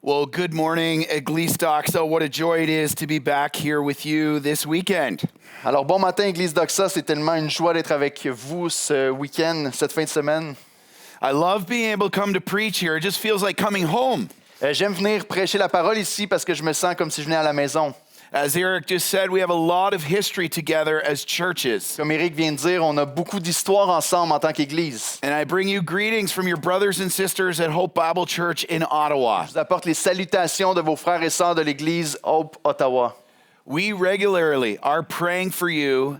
Well, good morning, Église Doxa. What a joy it is to be back here with you this weekend. Alors, bon matin, Église Doxa. C'est tellement une joie d'être avec vous ce week-end, cette fin de semaine. I love being able to come to preach here. It just feels like coming home. J'aime venir prêcher la parole ici parce que je me sens comme si je venais à la maison. As Eric just said, we have a lot of history together as churches. Comme Éric vient de dire, on a beaucoup d'histoires ensemble en tant qu'Église. And I bring you greetings from your brothers and sisters at Hope Bible Church in Ottawa. Je vous apporte les salutations de vos frères et sœurs de l'Église Hope Ottawa. We regularly are praying for you,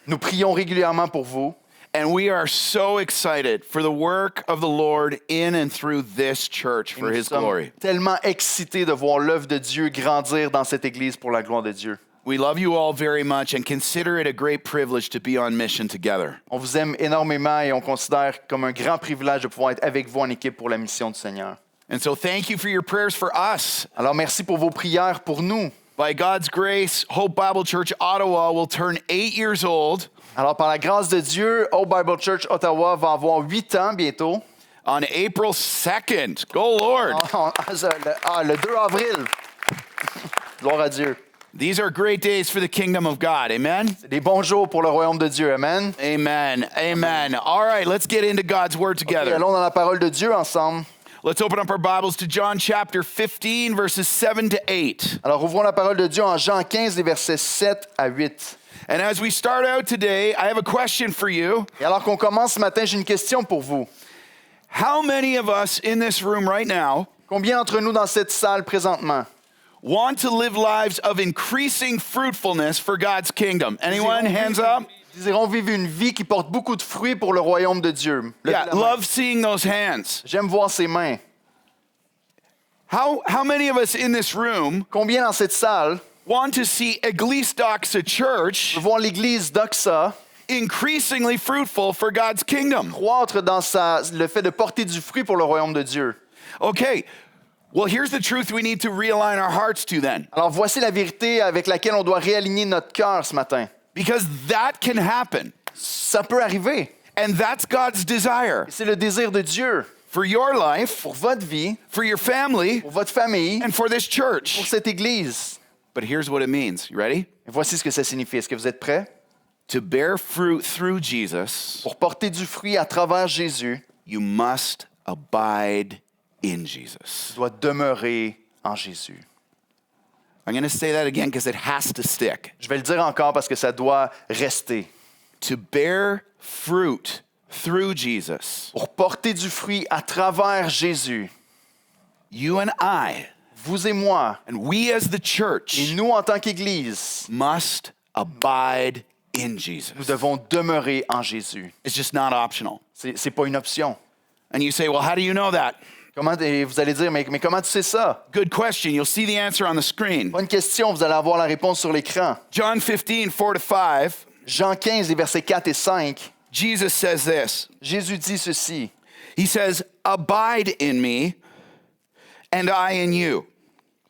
Nous prions régulièrement pour vous. and we are so excited for the work of the Lord in and through this church for Nous His sommes glory. tellement excités de voir l'œuvre de Dieu grandir dans cette Église pour la gloire de Dieu. We love you all very much and consider it a great privilege to be on mission together. On vous aime énormément et on considère comme un grand privilège de pouvoir être avec vous en équipe pour la mission du Seigneur. And so thank you for your prayers for us. Alors merci pour vos prières pour nous. By God's grace, Hope Bible Church Ottawa will turn 8 years old Alors par la grâce de Dieu, Hope Bible Church Ottawa va avoir 8 ans bientôt. on April 2nd. Go Lord. Le 2 avril. Gloire à Dieu. These are great days for the kingdom of God. Amen. C'est des bons jours pour le royaume de Dieu. Amen. Amen. Amen. All right, let's get into God's word Et together. allons dans la parole de Dieu ensemble. Let's open up our Bibles to John chapter 15 verses 7 to 8. Alors ouvrons la parole de Dieu en Jean 15, les versets 7 à 8. And as we start out today, I have a question for you. Et alors qu'on commence ce matin, j'ai une question pour vous. How many of us in this room right now Combien d'entre nous dans cette salle présentement want to live lives of increasing fruitfulness for God's kingdom? Anyone? Hands up? désirons vivre une vie qui porte beaucoup de fruits pour le royaume de Dieu? Levez Yeah, la main. love seeing those hands. J'aime voir ses mains. How many of us in this room Combien dans cette salle want to see Église Doxa Church voir l'Église Doxa increasingly fruitful for God's kingdom? croître dans le fait de porter du fruit pour le royaume de Dieu? Okay, well, here's the truth we need to realign our hearts to then, Alors voici la vérité avec laquelle on doit réaligner notre cœur ce matin. because that can happen. Ça peut arriver. And that's God's desire C'est le désir de Dieu for your life, pour votre vie, for your family, pour votre famille, and for this pour church. cette Église. But here's what it means. You ready? Et voici ce que ça signifie. Est-ce que vous êtes prêts? To bear fruit through Jesus, Pour porter du fruit à travers Jésus, you must abide in Jesus. tu dois demeurer en Jésus. I'm going to say that again because it has to stick. Je vais le dire encore parce que ça doit rester. To bear fruit through Jesus, Pour porter du fruit à travers Jésus, you and I, vous et moi, and we as the et church, nous en tant qu'Église, must abide in nous Jesus. devons demeurer en Jésus. It's just not optional. C'est pas une option. And you say, well, how do you know that? Et vous allez dire, mais comment tu sais ça? Good question. You'll see the answer on the screen. Pas une question, vous allez avoir la réponse sur l'écran. John 15, 4 to 5, Jean 15, les versets 4 et 5, Jesus says this. Jésus dit ceci. He says, abide in me, and I in you.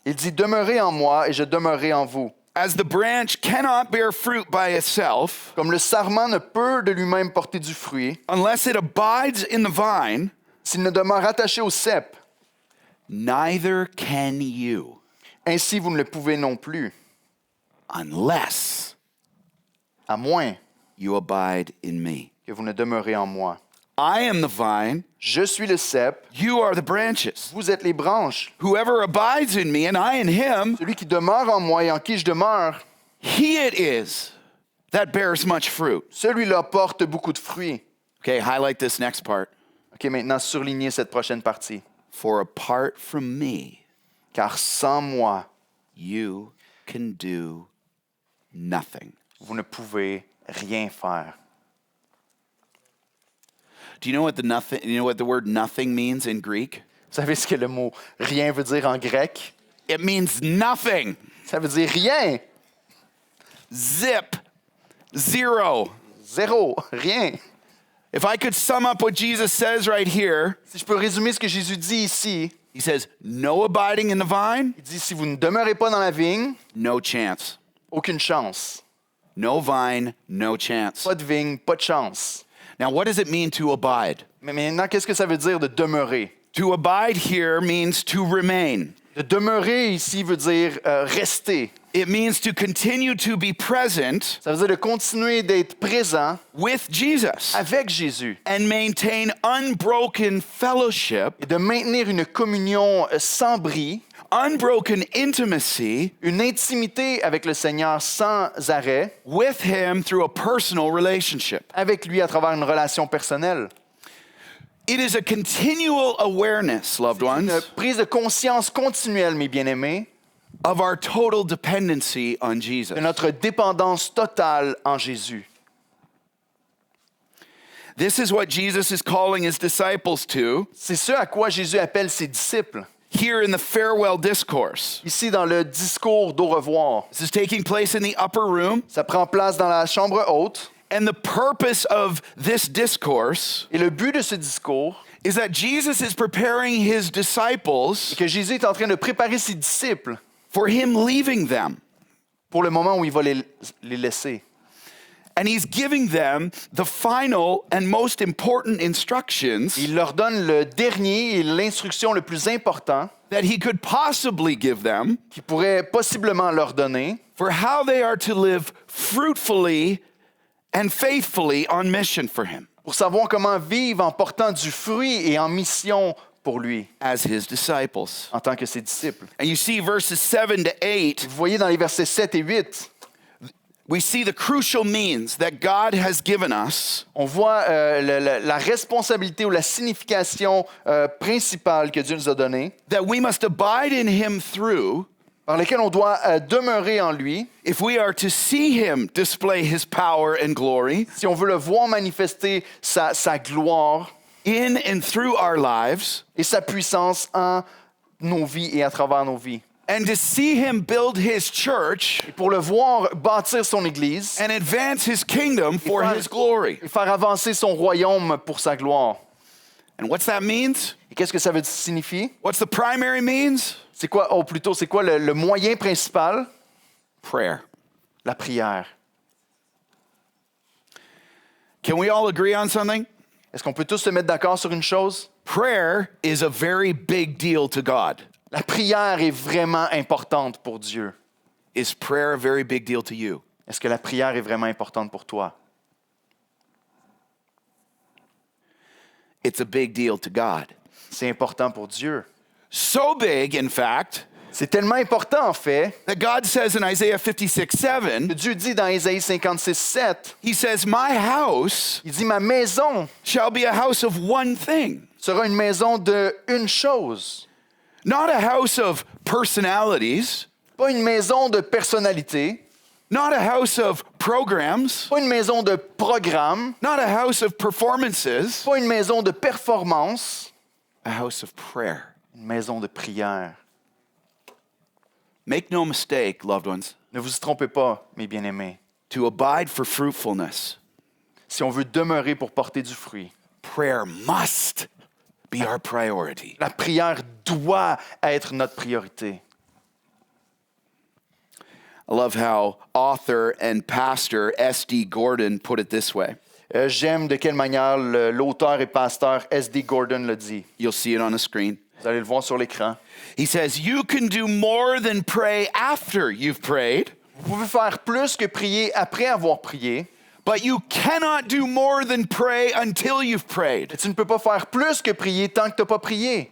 Il dit, demeurez en moi et je demeurerai en vous. As the branch cannot bear fruit by itself Comme le sarment ne peut de lui-même porter du fruit, unless it abides in the vine, s'il ne demeure attaché au cep, neither can you ainsi vous ne le pouvez non plus, unless à moins you abide in me. que vous ne demeurez en moi. I am the vine, Je suis le cep, you are the branches. vous êtes les branches. Whoever abides in me and I in him, Celui qui demeure en moi et en qui je demeure, he it is that bears much fruit. celui-là porte beaucoup de fruits. Okay, highlight this next part. OK, maintenant, surlignez cette prochaine partie. For apart from me, Car sans moi, you can do nothing. vous ne pouvez rien faire. Do you know what the word nothing means in Greek? Vous savez ce que le mot rien veut dire en grec? It means nothing. Ça veut dire rien. Zip. Zero. Zéro. Rien. If I could sum up what Jesus says right here, Si je peux résumer ce que Jésus dit ici, he says, no abiding in the vine, il dit si vous ne demeurez pas dans la vigne, no chance. aucune chance. No vine, no chance. Pas de vigne, pas de chance. Now, what does it mean to abide? Mais maintenant, qu'est-ce que ça veut dire de demeurer? To abide here means to remain. De demeurer ici veut dire rester. It means to continue to be present Ça veut dire de continuer d'être présent with Jesus avec Jésus and maintain unbroken fellowship, et de maintenir une communion sans bris, unbroken intimacy une intimité avec le Seigneur sans arrêt, with Him through a personal relationship. avec lui à travers une relation personnelle. It is a continual awareness, loved Une ones, prise de conscience continuelle, mes bien-aimés, of our total dependency on Jesus. de notre dépendance totale en Jésus. This is what Jesus is calling his disciples to C'est ce à quoi Jésus appelle ses disciples. here in the farewell discourse. Ici, dans le discours d'au revoir, This is taking place in the upper room, ça prend place dans la chambre haute. and the purpose of this discourse Et le but de ce discours, is that Jesus is preparing his disciples c'est que Jésus est en train de préparer ses disciples for him leaving them. pour le moment où il va les laisser. And he's giving them the final and most important instructions Il leur donne le dernier et l'instruction le plus important that he could possibly give them qu'il pourrait possiblement leur donner for how they are to live fruitfully and faithfully on mission for him pour savoir comment vivre en portant du fruit et en mission pour lui, as his disciples. en tant que ses disciples. And you see verses 7 to 8, Vous voyez dans les versets 7 et 8, we see the crucial means that God has given us on voit la responsabilité ou la signification principale que Dieu nous a donnée, that we must abide in him through par lesquelles on doit demeurer en lui if we are to see him display his power and glory si on veut le voir manifester sa gloire in and through our lives, et sa puissance en nos vies et à travers nos vies. and to see him build his church Et pour le voir bâtir son Église and advance his kingdom for his glory. et faire avancer son royaume pour sa gloire. And what's that means? Et qu'est-ce que ça veut signifier? What's the primary means? C'est quoi, plutôt, c'est quoi le moyen principal? Prayer. La prière. Can we all agree on something? Est-ce qu'on peut tous se mettre d'accord sur une chose? Prayer is a very big deal to God. La prière est vraiment importante pour Dieu. Is prayer a very big deal to you? Est-ce que la prière est vraiment importante pour toi? It's a big deal to God. C'est important pour Dieu. So big, in fact, C'est tellement important, en fait, that God says in Isaiah 56:7, que Dieu dit dans Ésaïe 56, 7, he says, "My house il dit, ma maison shall be a house of one thing, sera une maison de une chose. not a house of personalities, Pas une maison de personnalité, not a house of programs, pas une maison de programme, not a house of performances, pas une maison de performance, a house of prayer." une maison de prière. Make no mistake, loved ones, Ne vous y trompez pas, mes bien-aimés. to abide for fruitfulness, Si on veut demeurer pour porter du fruit, prayer must be our priority. la prière doit être notre priorité. I love how author and pastor S.D. Gordon put it this way. J'aime de quelle manière l'auteur et pasteur S.D. Gordon le dit. You'll see it on the screen. Vous allez le voir sur l'écran. He says, "You can do more than pray after you've prayed, Vous pouvez faire plus que prier après avoir prié, but you cannot do more than pray until you've prayed." mais tu ne peux pas faire plus que prier tant que tu n'as pas prié.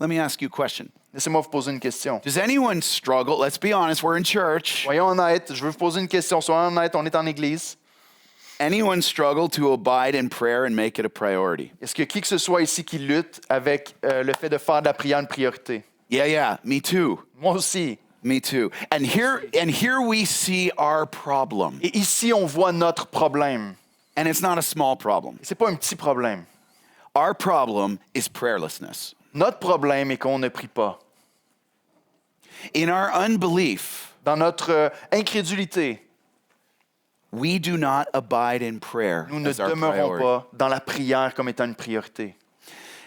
Let me ask you a question. Laissez-moi vous poser une question. Does anyone struggle? Let's be honest, we're in church. Soyons honnêtes, je veux vous poser une question. Soyons honnêtes, on est en Église. Anyone struggle to abide in prayer and make it a priority? Est-ce que qui que ce soit ici qui lutte avec le fait de faire de la prière une priorité? Yeah, me too. Moi aussi. Me too. And here we see our problem. Et ici, on voit notre problème. And it's not a small problem. C'est pas un petit problème. Our problem is prayerlessness. Notre problème est qu'on ne prie pas. In our unbelief, Dans notre incrédulité, we do not abide in prayer nous ne as our demeurons priority. pas dans la prière comme étant une priorité.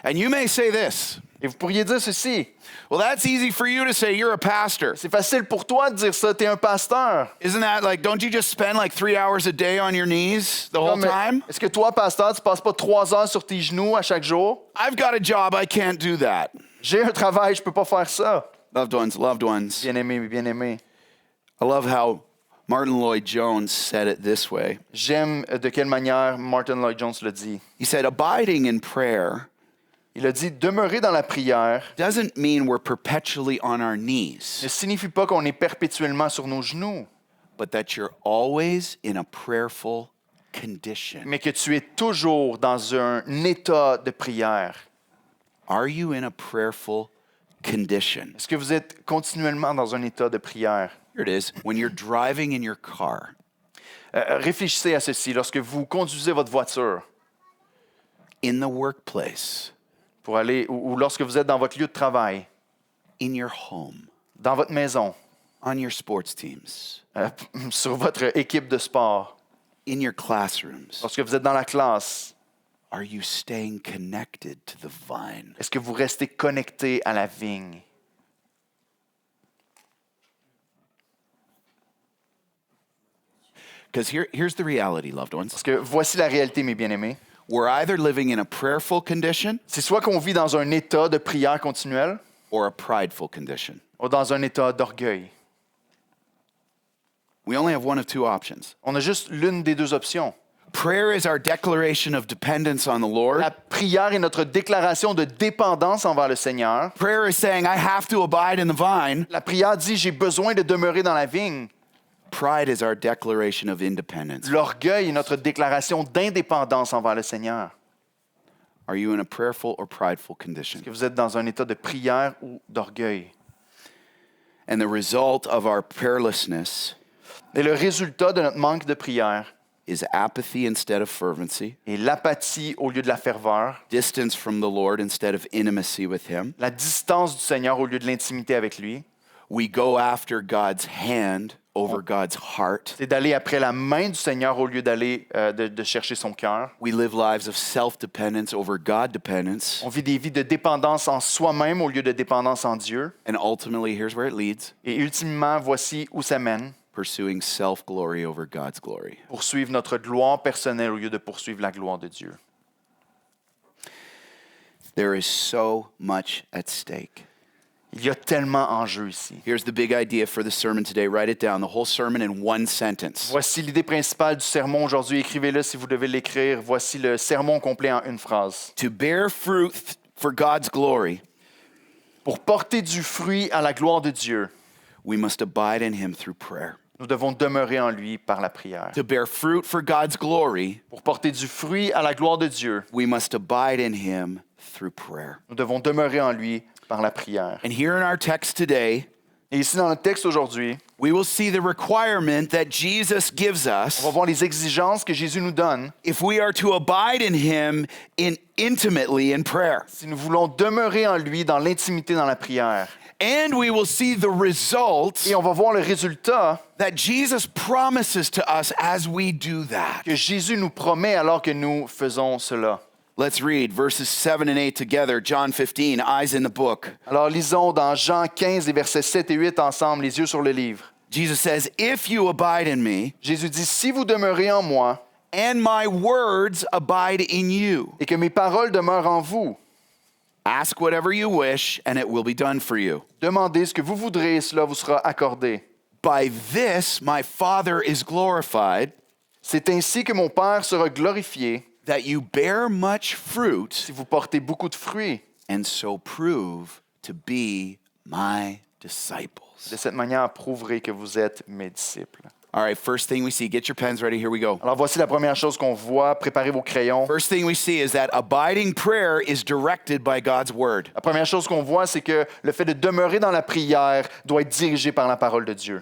And you may say this, Et vous pourriez dire ceci. Well, that's easy for you to say. You're a pastor. C'est facile pour toi de dire ça, tu es un pasteur. Isn't that like, don't you just spend like 3 hours a day on your knees the whole Non, mais time? est-ce que toi, pasteur, tu passes pas 3 heures sur tes genoux à chaque jour? I've got a job. I can't do that. J'ai un travail, je peux pas faire ça. Loved ones. Bien-aimé, bien-aimé. I love how Martin Lloyd Jones said it this way. J'aime de quelle manière Martin Lloyd Jones le dit. He said, abiding in prayer Il a dit, demeurer dans la prière doesn't mean we're perpetually on our knees, ne signifie pas qu'on est perpétuellement sur nos genoux, but that you're always in a prayerful condition. mais que tu es toujours dans un état de prière. Are you in a prayerful condition? Est-ce que vous êtes continuellement dans un état de prière? Here it is. When you're driving in your car, Réfléchissez à ceci. Lorsque vous conduisez votre voiture in the workplace, pour aller, ou lorsque vous êtes dans votre lieu de travail, in your home, dans votre maison, on your sports teams, sur votre équipe de sport, in your classrooms, lorsque vous êtes dans la classe, are you staying connected to the vine? est-ce que vous restez connecté à la vigne? Because here's the reality, loved ones. Parce que voici la réalité, mes bien-aimés. We're either living in a prayerful condition C'est soit qu'on vit dans un état de prière continuelle or a prideful condition. ou dans un état d'orgueil. We only have one of two options. On a juste l'une des deux options. Prayer is our declaration of dependence on the Lord. La prière est notre déclaration de dépendance envers le Seigneur. Prayer is saying, I have to abide in the vine. La prière dit, j'ai besoin de demeurer dans la vigne. Pride is our declaration of independence. L'orgueil est notre déclaration d'indépendance envers le Seigneur. Are you in a prayerful or prideful condition? Est-ce que vous êtes dans un état de prière ou d'orgueil? And the result of our prayerlessness Et le résultat de notre manque de prière is apathy instead of fervency, est l'apathie au lieu de la ferveur, distance from the Lord instead of intimacy with Him. la distance du Seigneur au lieu de l'intimité avec lui. We go after God's hand over God's heart. C'est d'aller après la main du Seigneur au lieu d'aller de chercher son cœur. We live lives of self-dependence over God-dependence. On vit des vies de dépendance en soi-même au lieu de dépendance en Dieu. And ultimately, here's where it leads. Et ultimement, voici où ça mène. Pursuing self-glory over God's glory. Poursuivre notre gloire personnelle au lieu de poursuivre la gloire de Dieu. There is so much at stake. Il y a tellement en jeu ici. Here's the big idea for the sermon today. Write it down. The whole sermon in one sentence. Voici l'idée principale du sermon aujourd'hui. Écrivez-le si vous devez l'écrire. Voici le sermon complet en une phrase. To bear fruit for God's glory, Pour porter du fruit à la gloire de Dieu, we must abide in Him through prayer. nous devons demeurer en lui par la prière. To bear fruit for God's glory, Pour porter du fruit à la gloire de Dieu, we must abide in Him through prayer. nous devons demeurer en lui par la prière. And here in our text today, Et ici dans le texte aujourd'hui, we will see the requirement that Jesus gives us on va voir les exigences que Jésus nous donne if we are to abide in Him intimately in prayer. si nous voulons demeurer en lui dans l'intimité dans la prière. And we will see the results Et on va voir le résultat that Jesus promises to us as we do that. que Jésus nous promet alors que nous faisons cela. Let's read verses 7 and 8 together. John 15, eyes in the book. Alors lisons dans Jean 15, les versets 7 et 8 ensemble, les yeux sur le livre. Jesus says, if you abide in me, Jésus dit, si vous demeurez en moi and my words abide in you, et que mes paroles demeurent en vous, ask whatever you wish, and it will be done for you. demandez ce que vous voudrez et cela vous sera accordé. By this my Father is glorified, C'est ainsi que mon Père sera glorifié that you bear much fruit, si vous portez beaucoup de fruits. and so prove to be my disciples. De cette manière, prouverez que vous êtes mes disciples. All right, first thing we see, get your pens ready, here we go. Alors voici la première chose qu'on voit. Préparez vos crayons. First thing we see is that abiding prayer is directed by God's word. La première chose qu'on voit, c'est que le fait de demeurer dans la prière doit être dirigé par la parole de Dieu.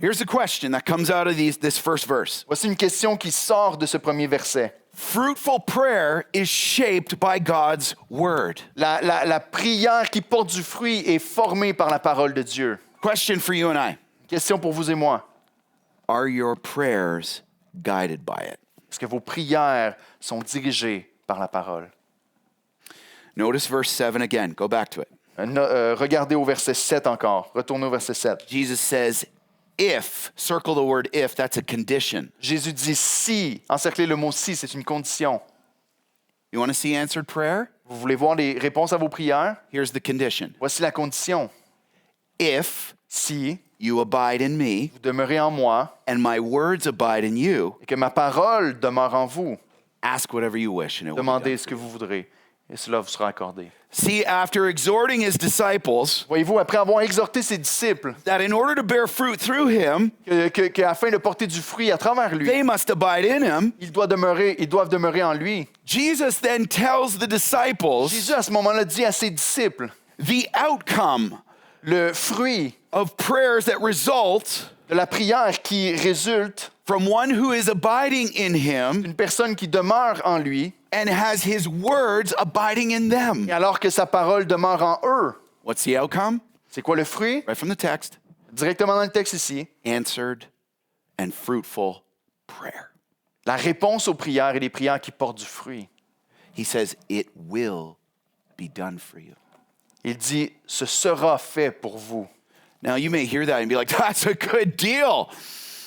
Here's a question that comes out of this first verse. Voici une question qui sort de ce premier verset. Fruitful prayer is shaped by God's word. La prière qui porte du fruit est formée par la parole de Dieu. Question for you and I. Question pour vous et moi. Are your prayers guided by it? Est-ce que vos prières sont dirigées par la parole? Notice verse 7 again. Go back to it. Regardez au verset 7 encore. Retournez au verset 7. Jesus says, if, circle the word if, that's a condition. Jésus dit si. Encerclez le mot si, c'est une condition. You want to see answered prayer? Vous voulez voir les réponses à vos prières? Here's the condition. Voici la condition. If Si you abide in me vous demeurez en moi and my words abide in you, et que ma parole demeure en vous, ask whatever you wish and it will be demandez done. ce que vous voudrez et cela vous sera accordé. See, after exhorting his disciples Voyez-vous, après avoir exhorté ses disciples, that in order to bear fruit through him, qu'afin de porter du fruit à travers lui, they must abide in him, ils doivent demeurer en lui. Jesus then tells the disciples Jésus, à ce moment-là, dit à ses disciples, the outcome le fruit of prayers that result de la prière qui résulte from one who is abiding in him d'une personne qui demeure en lui, and has his words abiding in them. et alors que sa parole demeure en eux. What's the outcome? C'est quoi le fruit? Right from the text. Directement dans le texte ici. Answered and fruitful prayer. La réponse aux prières et les prières qui portent du fruit. He says, it will be done for you. Il dit, ce sera fait pour vous. Now, you may hear that and be like, that's a good deal.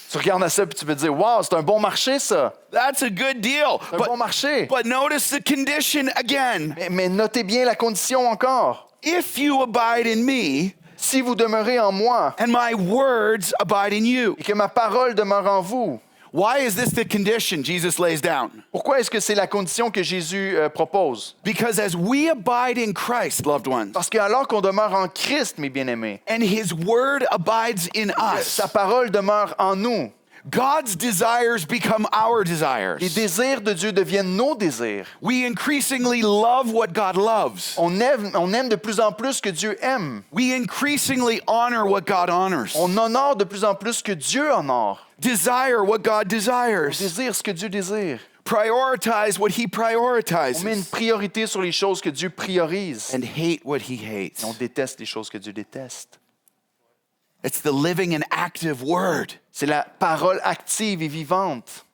Tu regardes à ça et tu peux te dire, wow, c'est un bon marché ça. That's a good deal. C'est un bon marché. But notice the condition again. Mais notez bien la condition encore. If you abide in me Si vous demeurez en moi and my words abide in you. et que ma parole demeure en vous, Why is this the condition Jesus lays down? pourquoi est-ce que c'est la condition que Jésus propose? Because as we abide in Christ, loved ones, Parce que alors qu'on demeure en Christ, mes bien-aimés, and his word abides in us, sa parole demeure en nous. God's desires become our Les desires. désirs de Dieu deviennent nos désirs. We increasingly love what God loves. On aime de plus en plus que Dieu aime. We increasingly honor what God honors. On honore de plus en plus que Dieu honore. Desire what God On desires. désire ce que Dieu désire. Prioritize what he On met une prioritizes. priorité sur les choses que Dieu priorise. And hate what he hates. Et on déteste les choses que Dieu déteste. It's the living and active word. C'est la parole active et vivante.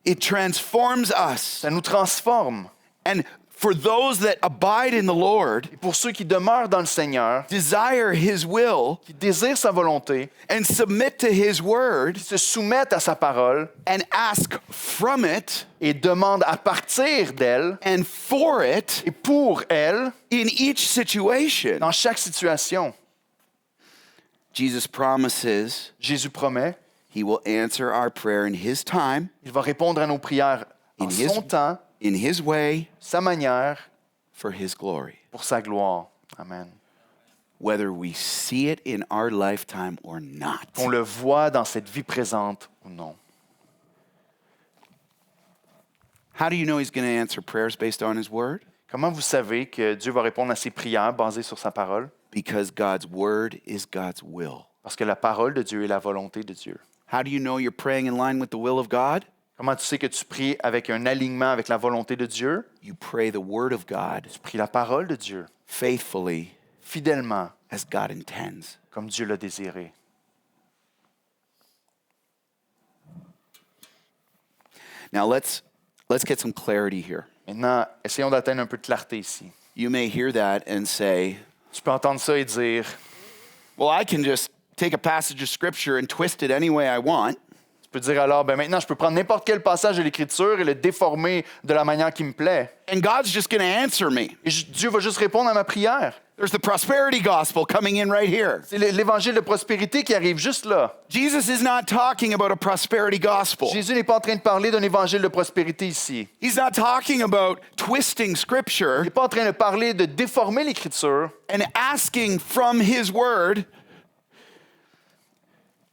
It transforms us. Ça nous transforme. And for those that abide in the Lord, Et pour ceux qui demeurent dans le Seigneur, desire his will, qui désirent sa volonté, and submit to his word, qui se soumettent à sa parole and ask from it et demandent à partir d'elle and for it et pour elle in each situation. dans chaque situation. Jesus promises Jésus promet, he will answer our prayer in his time, il va répondre à nos prières en In his- son temps, in his way, sa manière, for his glory. pour sa gloire. Amen. Whether we see it in our lifetime or not. Qu'on le voit dans cette vie présente ou non. How do you know he's going to answer prayers based on his word? Comment vous savez que Dieu va répondre à ses prières basées sur sa parole? Because God's word is God's will. Parce que la parole de Dieu est la volonté de Dieu. How do you know you're praying in line with the will of God? Comment tu sais que tu pries avec un alignement avec la volonté de Dieu? You pray the word of God Tu pries la parole de Dieu, faithfully fidèlement, as God intends. comme Dieu l'a désiré. Now let's get some clarity here. Maintenant, essayons d'atteindre un peu de clarté ici. You may hear that and say, Tu peux entendre ça et dire, well, I can just take a passage of scripture and twist it any way I want. tu peux dire alors, ben maintenant, je peux prendre n'importe quel passage de l'Écriture et le déformer de la manière qui me plaît. And God's just going to answer me. Et Dieu va juste répondre à ma prière. There's the prosperity gospel coming in right here. C'est l'évangile de prospérité qui arrive juste là. Jesus is not talking about a prosperity gospel. Jésus n'est pas en train de parler d'un évangile de prospérité ici. He's not talking about twisting Il scripture n'est pas en train de parler de déformer l'Écriture. and asking from his word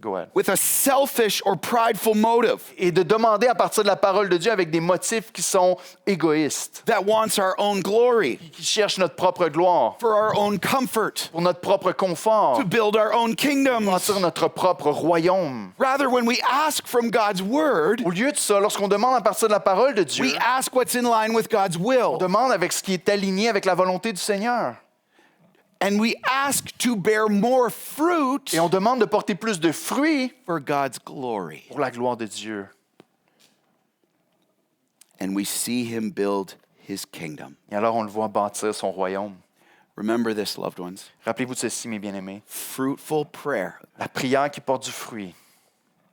Go ahead. with a selfish or prideful motive Et de demander à partir de la parole de Dieu avec des motifs qui sont égoïstes, that wants our own glory, qui cherchent notre propre gloire, for our own comfort, pour notre propre confort, to build our own kingdoms. bâtir notre propre royaume. Rather, when we ask from God's word, Au lieu de ça, lorsqu'on demande à partir de la parole de Dieu, we ask what's in line with God's on will. demande avec ce qui est aligné avec la volonté du Seigneur. And we ask to bear more fruit Et on demande de porter plus de fruits for God's glory. pour la gloire de Dieu. And we see him build his kingdom. Et alors, on le voit bâtir son royaume. Remember this, loved ones. Rappelez-vous de ceci, mes bien-aimés. Fruitful prayer La prière qui porte du fruit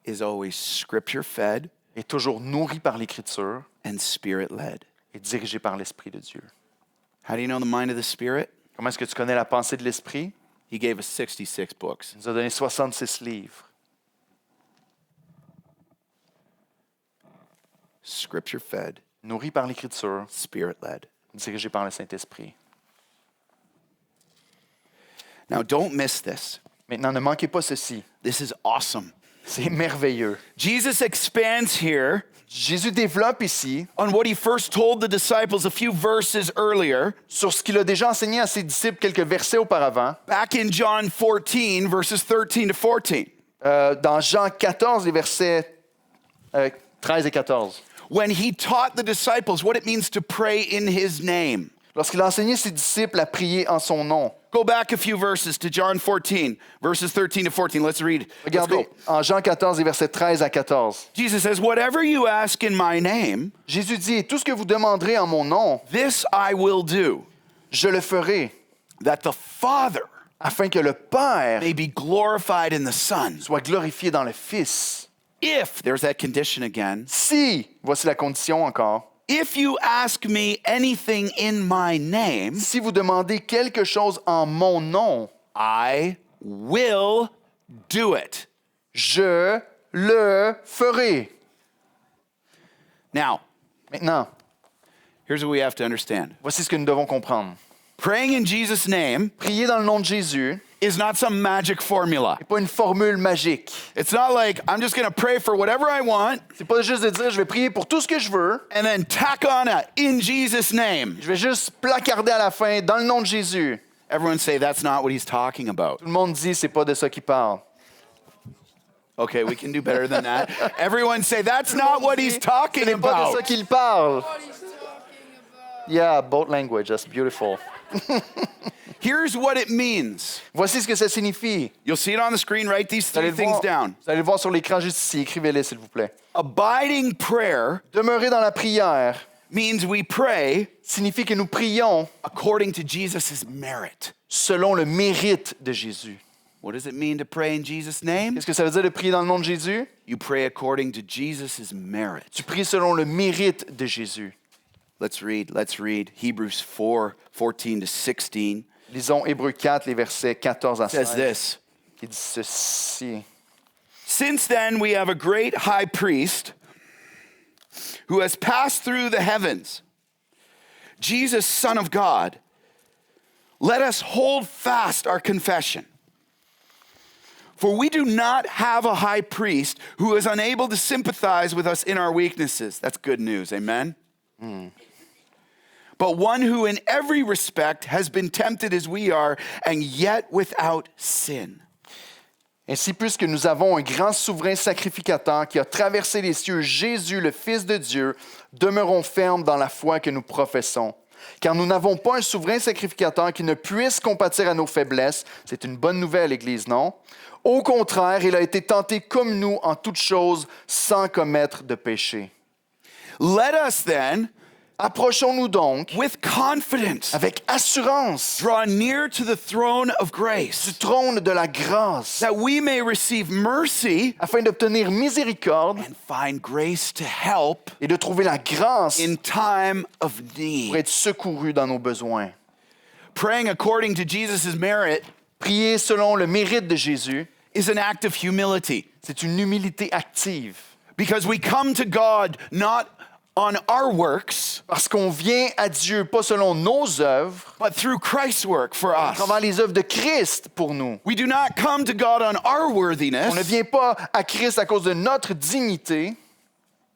is always scripture-fed est toujours nourrie par l'Écriture and spirit-led. et dirigée par l'Esprit de Dieu. How do you know the mind of the Spirit? Comment est-ce que tu connais la pensée de l'Esprit? He gave us 66 books. Il nous a donné 66 livres. Scripture-fed, Nourris par l'Écriture, spirit-led. dirigés par le Saint-Esprit. Now, don't miss this. Maintenant, ne manquez pas ceci. This is awesome. C'est merveilleux. Jesus expands here Jésus développe ici on what he first told the disciples a few verses earlier, sur ce qu'il a déjà enseigné à ses disciples quelques versets auparavant, back in John 14, verses 13 to 14. dans Jean 14, les versets 13 et 14. When he taught the disciples what it means to pray in his name. Lorsqu'il a enseigné ses disciples à prier en son nom. Go back a few verses to John 14, verses 13 to 14. Let's read. Let's Regardez, go. en Jean 14, les versets 13 à 14. Jesus says, whatever you ask in my name, Jésus dit, tout ce que vous demanderez en mon nom, this I will do, je le ferai, that the Father afin que le Père may be glorified in the Son. soit glorifié dans le Fils. If, there's that condition again, Si, voici la condition encore, if you ask me anything in my name, si vous demandez quelque chose en mon nom, I will do it. je le ferai. Now, Maintenant, here's what we have to understand. voici ce que nous devons comprendre. Praying in Jesus' name Prier dans le nom de Jésus is not some magic formula. n'est pas une formule magique. It's not like I'm just going to pray for whatever I want C'est pas juste de dire je vais prier pour tout ce que je veux, and then tack on a in Jesus' name. je vais juste placarder à la fin dans le nom de Jésus. Everyone say that's not what he's talking about. Tout le monde dit c'est pas de ça qu'il parle. Okay, we can do better than that. Everyone say that's not what he's Ce talking n'est pas de about. ça qu'il parle. Yeah, both language, that's beautiful. Here's what it means. Voici ce que ça signifie. You'll see it on the screen. Write these Vous allez three le things voir, down. vous allez le voir sur l'écran juste ici. Écrivez-les, s'il vous plaît. Abiding prayer Demeurer dans la prière means we pray signifie que nous prions according to Jesus' merit. selon le mérite de Jésus. What does it mean to pray in Jesus' name? Qu'est-ce que ça veut dire de prier dans le nom de Jésus? You pray according to Jesus' merit. Tu pries selon le mérite de Jésus. Let's read Hebrews 4, 14 to 16. Lisons Hébreux 4, les versets 14 à It says 16, this. qui dit ceci. Since then we have a great high priest who has passed through the heavens, Jesus, Son of God. Let us hold fast our confession. For we do not have a high priest who is unable to sympathize with us in our weaknesses. That's good news, amen? But one who in every respect has been tempted as we are, and yet without sin. Ainsi, puisque nous avons un grand souverain sacrificateur qui a traversé les cieux, Jésus, le Fils de Dieu, demeurons fermes dans la foi que nous professons. Car nous n'avons pas un souverain sacrificateur qui ne puisse compatir à nos faiblesses. C'est une bonne nouvelle, Église, non? Au contraire, il a été tenté comme nous en toutes choses, sans commettre de péché. Let us then, Approchons-nous donc with confidence, avec assurance draw near to the throne of du grace, trône de la grâce, that we may receive mercy afin d'obtenir miséricorde and find grace to help et de trouver la grâce in time of pour need. être secouru dans nos besoins. Praying according to Jesus' merit Prier selon le mérite de Jésus, is an act of humility, c'est une humilité active. because we come to God not on our works, Parce qu'on vient à Dieu pas selon nos œuvres, but through Christ's work for à us. travers les œuvres de Christ pour nous. We do not come to God on our On ne worthiness, vient pas à Christ à cause de notre dignité,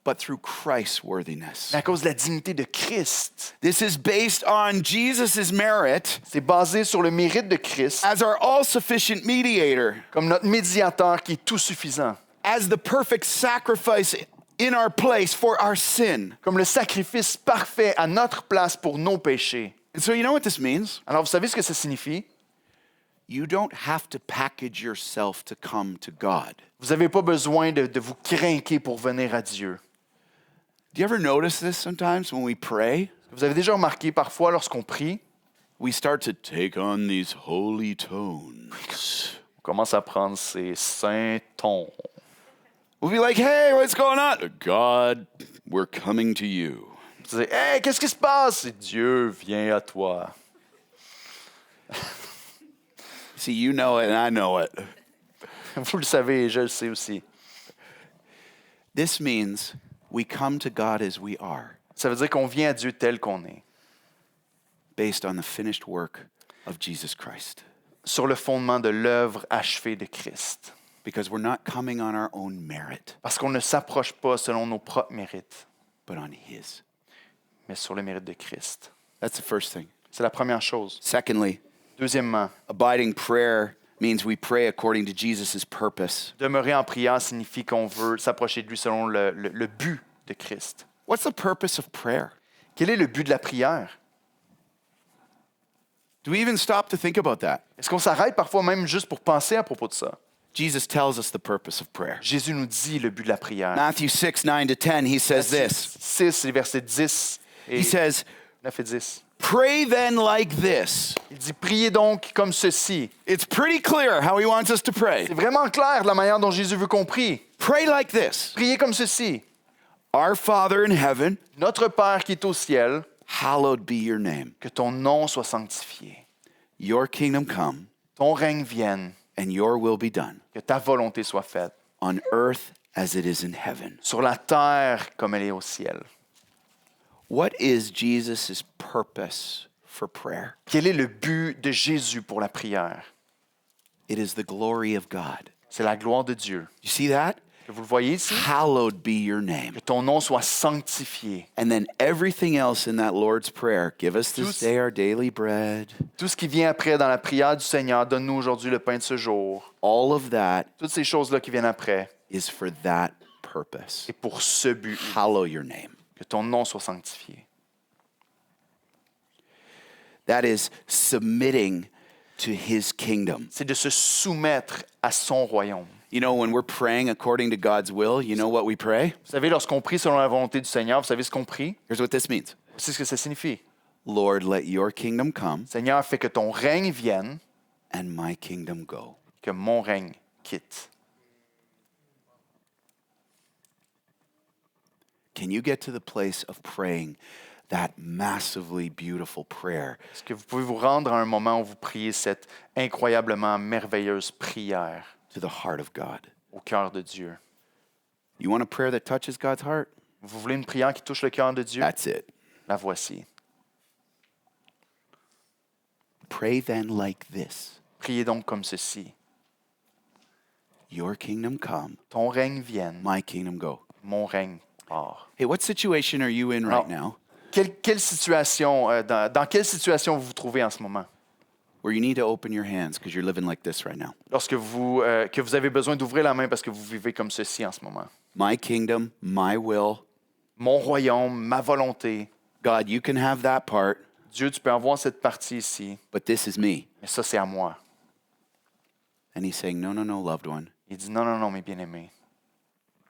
but through Christ's worthiness. mais à cause de la dignité de Christ. This is based on Jesus' merit C'est basé sur le mérite de Christ as our all-sufficient mediator, comme notre médiateur qui est tout suffisant, as the perfect sacrifice in our place for our sin. comme le sacrifice parfait à notre place pour nos péchés. And so you know what this means? Alors, vous savez ce que ça signifie? You don't have to package yourself to come to God. Vous n'avez pas besoin de vous craquer pour venir à Dieu. Do you ever notice this sometimes when we pray? Vous avez déjà remarqué, parfois, lorsqu'on prie, we start to take on these holy tones. on commence à prendre ces saints tons. We'll be like, hey, what's going on? God, we're coming to you. Vous dites, hey, qu'est-ce qui se passe? Et Dieu vient à toi. See, you know it and I know it. Vous le savez et je le sais aussi. This means we come to God as we are, Ça veut dire qu'on vient à Dieu tel qu'on est, based on the finished work of Jesus Christ. sur le fondement de l'œuvre achevée de Christ. Because we're not coming on our own merit, Parce qu'on ne s'approche pas selon nos propres mérites, but on His. mais sur le mérite de Christ. That's the first thing. C'est la première chose. Secondly, Deuxièmement, abiding prayer means we pray according to Jesus' purpose. demeurer en prière signifie qu'on veut s'approcher de lui selon le but de Christ. What's the purpose of prayer? Quel est le but de la prière? Do we even stop to think about that? Est-ce qu'on s'arrête parfois même juste pour penser à propos de ça? Jesus tells us the purpose of prayer. Jésus nous dit le but de la prière. Matthew 6, 9 to 10, he says this. 6, les versets 10 et He says, 9 et 10. pray then like this. Il dit, priez donc comme ceci. It's pretty clear how he wants us to pray. C'est vraiment clair de la manière dont Jésus veut qu'on prie. Pray like this. Priez comme ceci. Our Father in heaven, Notre Père qui est au ciel, hallowed be your name. que ton nom soit sanctifié. Your kingdom come, Ton règne vienne, and your will be done, que ta volonté soit faite, on earth as it is in heaven. sur la terre comme elle est au ciel. What is Jesus' purpose for prayer? Quel est le but de Jésus pour la prière? It is the glory of God. C'est la gloire de Dieu. You see that? Que vous le voyez ici? Hallowed be your name. Que ton nom soit sanctifié. And then everything else in that Lord's Prayer, give us this Tous- day our daily bread. Tout ce qui vient après dans la prière du Seigneur, donne-nous aujourd'hui le pain de ce jour. All of that Toutes ces choses-là qui viennent après, is for that purpose. c'est pour ce but, Hallow your name. que ton nom soit sanctifié. That is submitting to his kingdom. C'est de se soumettre à son royaume. You know, when we're praying according to God's will, you know what we pray? Vous savez, lorsqu'on prie selon la volonté du Seigneur, vous savez ce qu'on prie? Here's what this means. Voici ce que ça signifie. Lord, let your kingdom come Seigneur, fais que ton règne vienne, and my kingdom go. que mon règne quitte. Can you get to the place of praying that massively beautiful prayer? Est-ce que vous pouvez vous rendre à un moment où vous priez cette incroyablement merveilleuse prière To the heart of God. au cœur de Dieu? You want a prayer that touches God's heart? Vous voulez une prière qui touche le cœur de Dieu? That's it. La voici. Pray then like this. Priez donc comme ceci. Your kingdom come, Ton règne vienne, my kingdom go. mon règne part. Hey, what situation are you in right now Quelle situation, dans quelle situation vous vous trouvez en ce moment? where you need to open your hands because you're living like this right now? Lorsque que vous avez besoin d'ouvrir la main parce que vous vivez comme ceci en ce moment. My kingdom, my will. Mon royaume, ma volonté. God, you can have that part, Dieu, tu peux avoir cette partie ici, but this is me. mais ça, c'est à moi. And he's saying, no, no, no, loved one. Il dit, non, non, non, mes bien-aimés.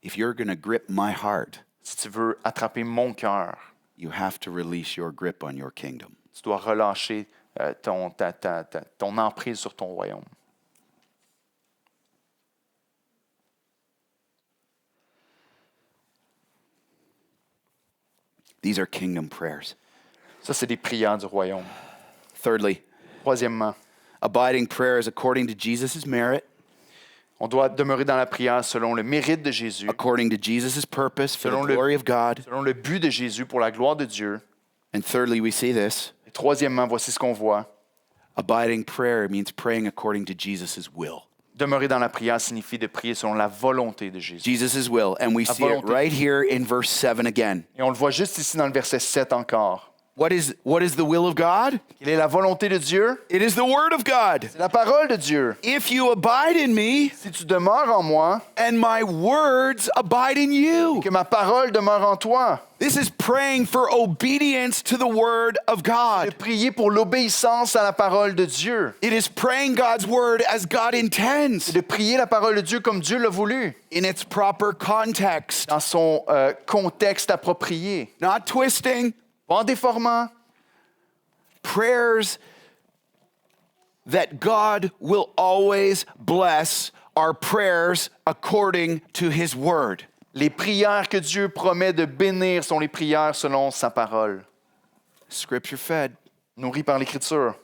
If you're going to grip my heart, Si tu veux attraper mon cœur, you have to release your grip on your kingdom. tu dois relâcher ton emprise sur ton royaume. These are kingdom prayers. Ça, c'est des prières du royaume. Thirdly, Troisièmement, abiding prayer is according to Jesus' merit, on doit demeurer dans la prière selon le mérite de Jésus, according to Jesus' purpose for Selon the le- glory of God. selon le but de Jésus pour la gloire de Dieu. And thirdly, we see this. Et troisièmement, voici ce qu'on voit. Abiding prayer means praying according to Jesus' will. Demeurer dans la prière signifie de prier selon la volonté de Jésus. Jesus' will. And we La see it volonté. right here in verse 7 again. Et on le voit juste ici dans le verset 7 encore. What is the will of God? Quelle est la volonté de Dieu? It is the word of God. C'est la parole de Dieu. If you abide in me Si tu demeures en moi, and my words abide in you. que ma parole demeure en toi. This is praying for obedience to the word of De God. prier pour l'obéissance à la parole de Dieu. It is praying God's word as God intends C'est de prier la parole de Dieu comme Dieu l'a voulu, in its proper context, dans son contexte approprié. not twisting, pas en déformant. Prayers that God will always bless are prayers according to his word. Les prières que Dieu promet de bénir sont les prières selon sa parole, Scripture fed. nourries par l'Écriture.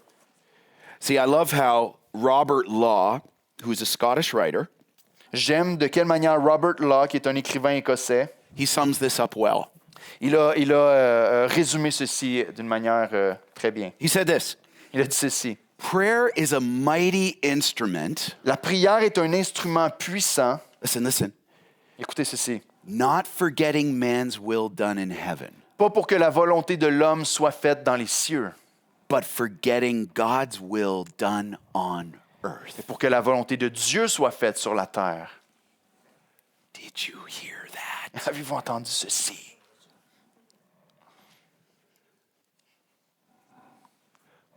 See, I love how Robert Law, who's a Scottish writer, J'aime de quelle manière Robert Law, qui est un écrivain écossais, he sums this up well. il a résumé ceci d'une manière très bien. He said this: Il a dit ceci. prayer is a mighty instrument. La prière est un instrument puissant. Listen. Écoutez ceci. Not for getting man's will done in heaven, Pas pour que la volonté de l'homme soit faite dans les cieux, but for getting God's will done on earth. mais pour que la volonté de Dieu soit faite sur la terre. Did you hear that? Avez-vous entendu ceci?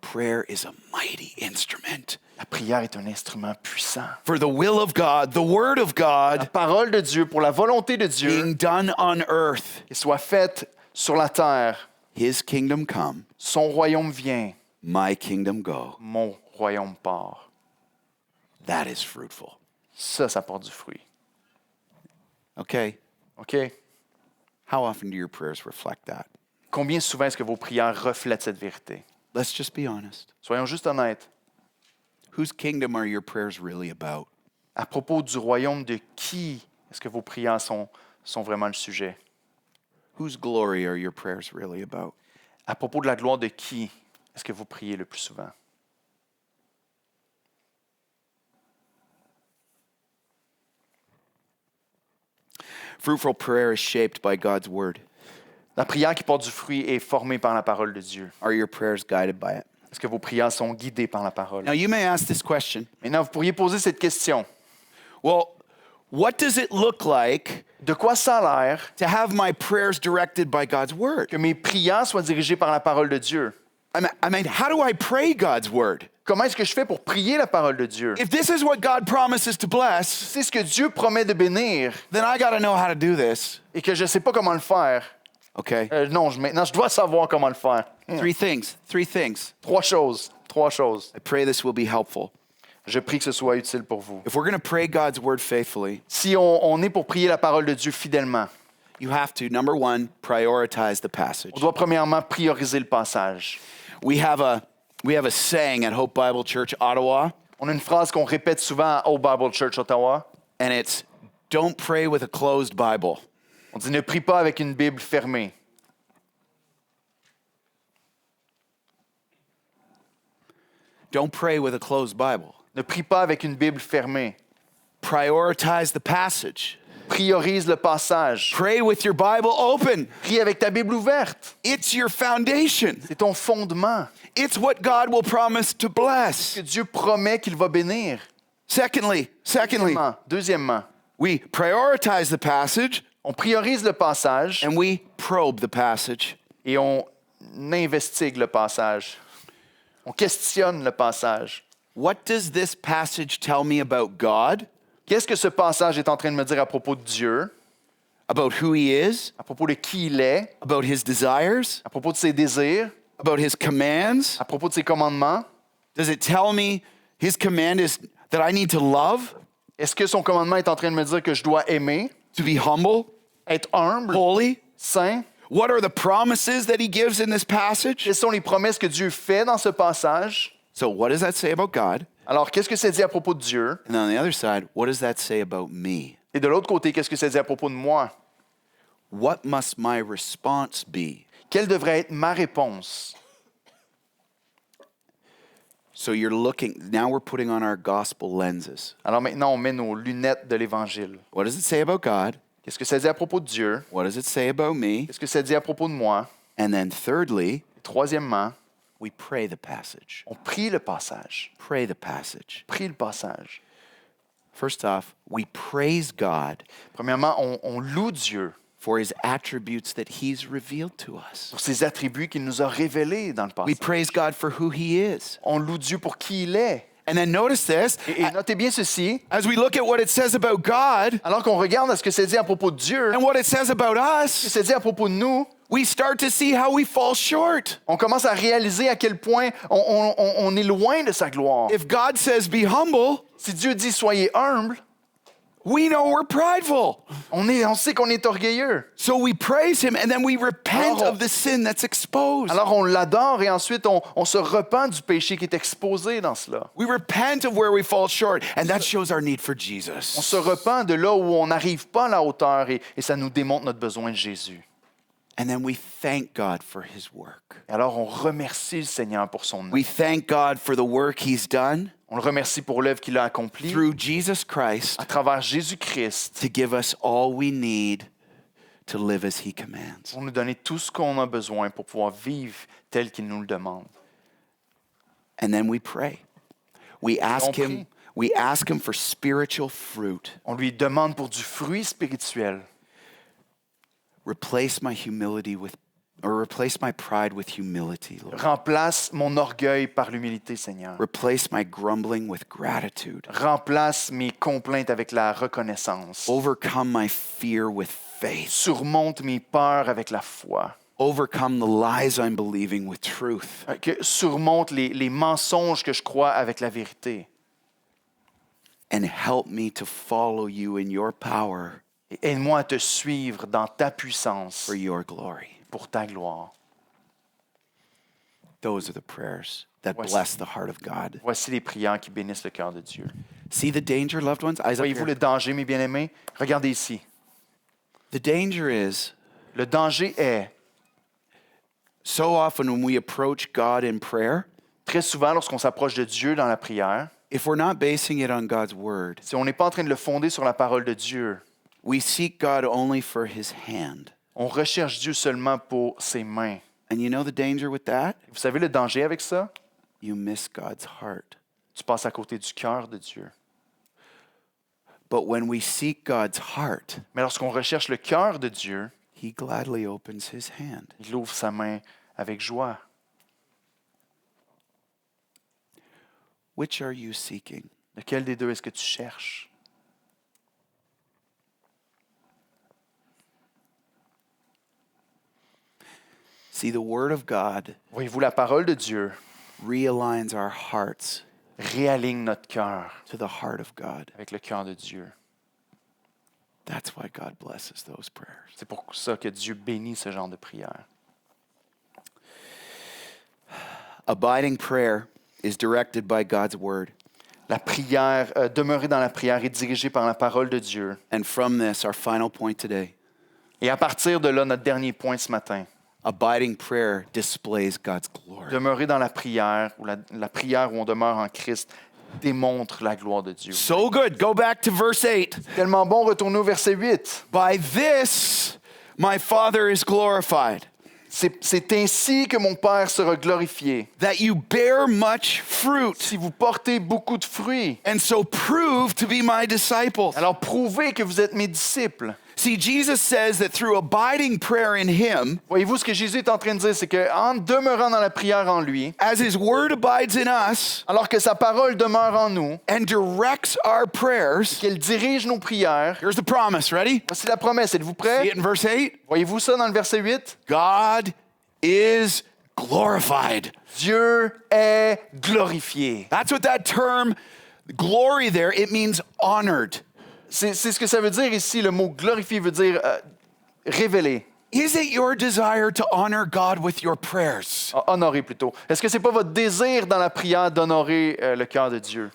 Prayer is a mighty instrument. La prière est un instrument puissant. For the will of God, the word of La God parole de Dieu, pour la volonté de Dieu, being done on earth. qu'elle soit faite sur la terre. His kingdom come, Son royaume vient, my kingdom go. mon royaume part. That is fruitful. Ça porte du fruit. Okay? OK? How often do your prayers reflect that? Combien souvent est-ce que vos prières reflètent cette vérité? Let's just be honest. Soyons juste honnêtes. Whose kingdom are your prayers really about? À propos du royaume de qui est-ce que vos prières sont vraiment le sujet? Whose glory are your prayers really about? À propos de la gloire de qui est-ce que vous priez le plus souvent? Fruitful prayer is shaped by God's word. La prière qui porte du fruit est formée par la parole de Dieu. Are your prayers guided by it? Est-ce que vos prières sont guidées par la parole? Now, you may ask this question. Maintenant, vous pourriez poser cette question. Well, what does it look like De quoi ça a l'air to have my prayers directed by God's word? que mes prières soient dirigées par la parole de Dieu? I mean, how do I pray God's word? Comment est-ce que je fais pour prier la parole de Dieu? If this is what God promises to bless, C'est ce que Dieu promet de bénir then I got to know how to do this. et que je ne sais pas comment le faire. Okay? Non, maintenant, je dois savoir comment le faire. Three things. Trois choses. I pray this will be helpful. Je prie que ce soit utile pour vous. If we're going to pray God's word faithfully, Si on est pour prier la parole de Dieu fidèlement, you have to, number one, prioritize the passage. on doit premièrement prioriser le passage. We have a saying at Hope Bible Church Ottawa, On a une phrase qu'on répète souvent à Old Bible Church Ottawa. and it's don't pray with a closed Bible. On dit ne prie pas avec une Bible fermée. Don't pray with a closed Bible. Ne prie pas avec une Bible fermée. Prioritize the passage. Priorise le passage. Pray with your Bible open. Prie avec ta Bible ouverte. It's your foundation. C'est ton fondement It's what God will promise to bless. que Dieu promet qu'il va bénir. Secondly, Deuxièmement, we prioritize the passage on priorise le passage and we probe the passage. et on investigue le passage. On questionne le passage. What does this passage tell me about God, Qu'est-ce que ce passage est en train de me dire à propos de Dieu, about who He is, à propos de qui il est, about His desires, à propos de ses désirs, about His commands? à propos de ses commandements? Does it tell me His command is that I need to love, Est-ce que son commandement est en train de me dire que je dois aimer, to be humble, être humble, holy? saint? What are the promises that He gives in this passage? Quelles sont les promesses que Dieu fait dans ce passage? So, what does that say about God? Alors, qu'est-ce que ça dit à propos de Dieu? And on the other side, what does that say about me? Et de l'autre côté, qu'est-ce que ça dit à propos de moi? What must my response be? Quelle devrait être ma réponse? So you're looking, now we're putting on our gospel lenses. Alors maintenant, on met nos lunettes de l'Évangile. What does it say about God? Qu'est-ce que ça dit à propos de Dieu? What does it say about me? Qu'est-ce que ça dit à propos de moi? And then thirdly, Et troisièmement, we pray the passage. on prie le passage. Pray the passage. Prie le passage. First off, we praise God Premièrement, on loue Dieu for His attributes that He's revealed to us. pour ses attributs qu'il nous a révélés dans le We passé. praise God for who He is. On loue Dieu pour qui il est. And then notice this, Et notez bien ceci, as we look at what it says about God alors qu'on regarde à ce que c'est dit à propos de Dieu, and what it says about ce que us, c'est dit à propos de nous, we start to see how we fall short. On commence à réaliser à quel point on est loin de sa gloire. If God says be humble, Si Dieu dit soyez humble, we know we're prideful. on sait qu'on est orgueilleux. So we praise him and then we repent Alors, of the sin that's exposed. Alors on l'adore et ensuite on se repent du péché qui est exposé dans cela. We repent of where we fall short, and that shows our need for On Jesus. se repent de là où on n'arrive pas à la hauteur et ça nous démontre notre besoin de Jésus. And then we thank God for his work. Et alors on remercie le Seigneur pour son œuvre. We thank God for the work he's done On le remercie pour l'œuvre qu'il a accomplie through Jesus Christ à travers Jésus-Christ to give us all we need to live as he commands. pour nous donner tout ce qu'on a besoin pour pouvoir vivre tel qu'il nous le demande. And then we pray. We ask prie. him for spiritual fruit. On lui demande pour du fruit spirituel. Replace my pride with humility, Lord. Remplace mon orgueil par l'humilité, Seigneur. Replace my grumbling with gratitude. Remplace mes complaintes avec la reconnaissance. Overcome my fear with faith. Surmonte mes peurs avec la foi. Overcome the lies I'm believing with truth. Que surmonte les mensonges que je crois avec la vérité. And help me to follow you in your power Et aide-moi à te suivre dans ta puissance for your glory. pour ta gloire. Those are the prayers that Voici. bless the heart of God. Voici les prières qui bénissent le cœur de Dieu. See the danger, loved ones? Eyes up Voyez-vous here. le danger, mes bien-aimés? Regardez ici. The danger is Le danger est, so often when we approach God in prayer, très souvent, lorsqu'on s'approche de Dieu dans la prière, if we're not basing it on God's word, si on n'est pas en train de le fonder sur la parole de Dieu, we seek God only for his hand. on recherche Dieu seulement pour ses mains. And you know the danger with that? Vous savez le danger avec ça? You miss God's heart. Tu passes à côté du cœur de Dieu. But when we seek God's heart, Mais lorsqu'on recherche le cœur de Dieu, he gladly opens his hand. il ouvre sa main avec joie. Which are you seeking? Lequel des deux est-ce que tu cherches? See, the word of God Voyez-vous, la parole de Dieu realigns our hearts réaligne notre cœur to the heart of God. avec le cœur de Dieu. That's why God blesses those prayers. C'est pour ça que Dieu bénit ce genre de prière. Abiding prayer is directed by God's word. La prière, demeurer dans la prière est dirigée par la parole de Dieu. And from this, our final point today, Et à partir de là, notre dernier point ce matin, abiding prayer displays God's glory. demeurer dans la prière, ou la prière où on demeure en Christ, démontre la gloire de Dieu. So good. Go back to verse 8. Tellement bon, retournez au verset 8. By this, my Father is glorified, C'est ainsi que mon Père sera glorifié. that you bear much fruit, Si vous portez beaucoup de fruits, and so prove to be my disciples. alors prouvez que vous êtes mes disciples. See, Jesus says that through abiding prayer in him, Voyez-vous, ce que Jésus est en train de dire, c'est qu'en demeurant dans la prière en lui, as his word abides in us alors que sa parole demeure en nous, and directs our prayers, qu'elle dirige nos prières, here's the promise. Ready? voici la promesse. Êtes-vous See prêts? it in verse 8? Voyez-vous ça dans le verset 8? God is glorified. Dieu est glorifié. That's what that term glory there, it means honored. C'est ce que ça veut dire ici. Le mot glorifié veut dire révélé. Is it your desire to honor God with your prayers? Honorer plutôt. Est-ce que c'est pas votre désir dans la prière d'honorer le cœur de Dieu?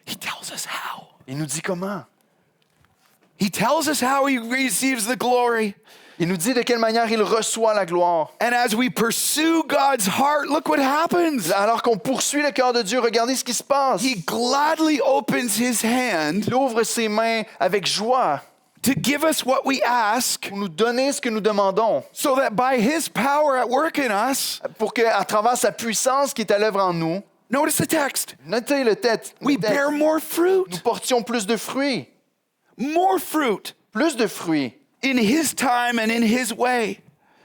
He tells us how. Il nous dit comment? He tells us how he receives the glory. Il nous dit de quelle manière il reçoit la gloire. And as we pursue God's heart, look what happens. Alors qu'on poursuit le cœur de Dieu, regardez ce qui se passe. He gladly opens his hand Il ouvre ses mains avec joie to give us what we ask, pour nous donner ce que nous demandons, so that by his power at work in us, pour qu'à travers sa puissance qui est à l'œuvre en nous, notice the text, notez le texte, we bear more nous fruit. portions plus de fruits. More fruit Plus de fruits. in his time and in his way.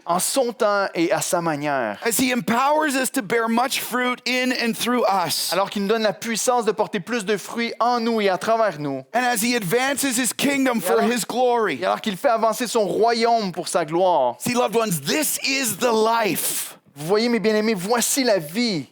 en son temps et à sa manière. as he empowers us to bear much fruit in and through us. Alors qu'il nous donne la puissance de porter plus de fruits en nous et à travers nous. And as he advances his kingdom for alors- his glory. Et alors qu'il fait avancer son royaume pour sa gloire. See, loved ones, this is the life Vous voyez, mes bien-aimés, voici la vie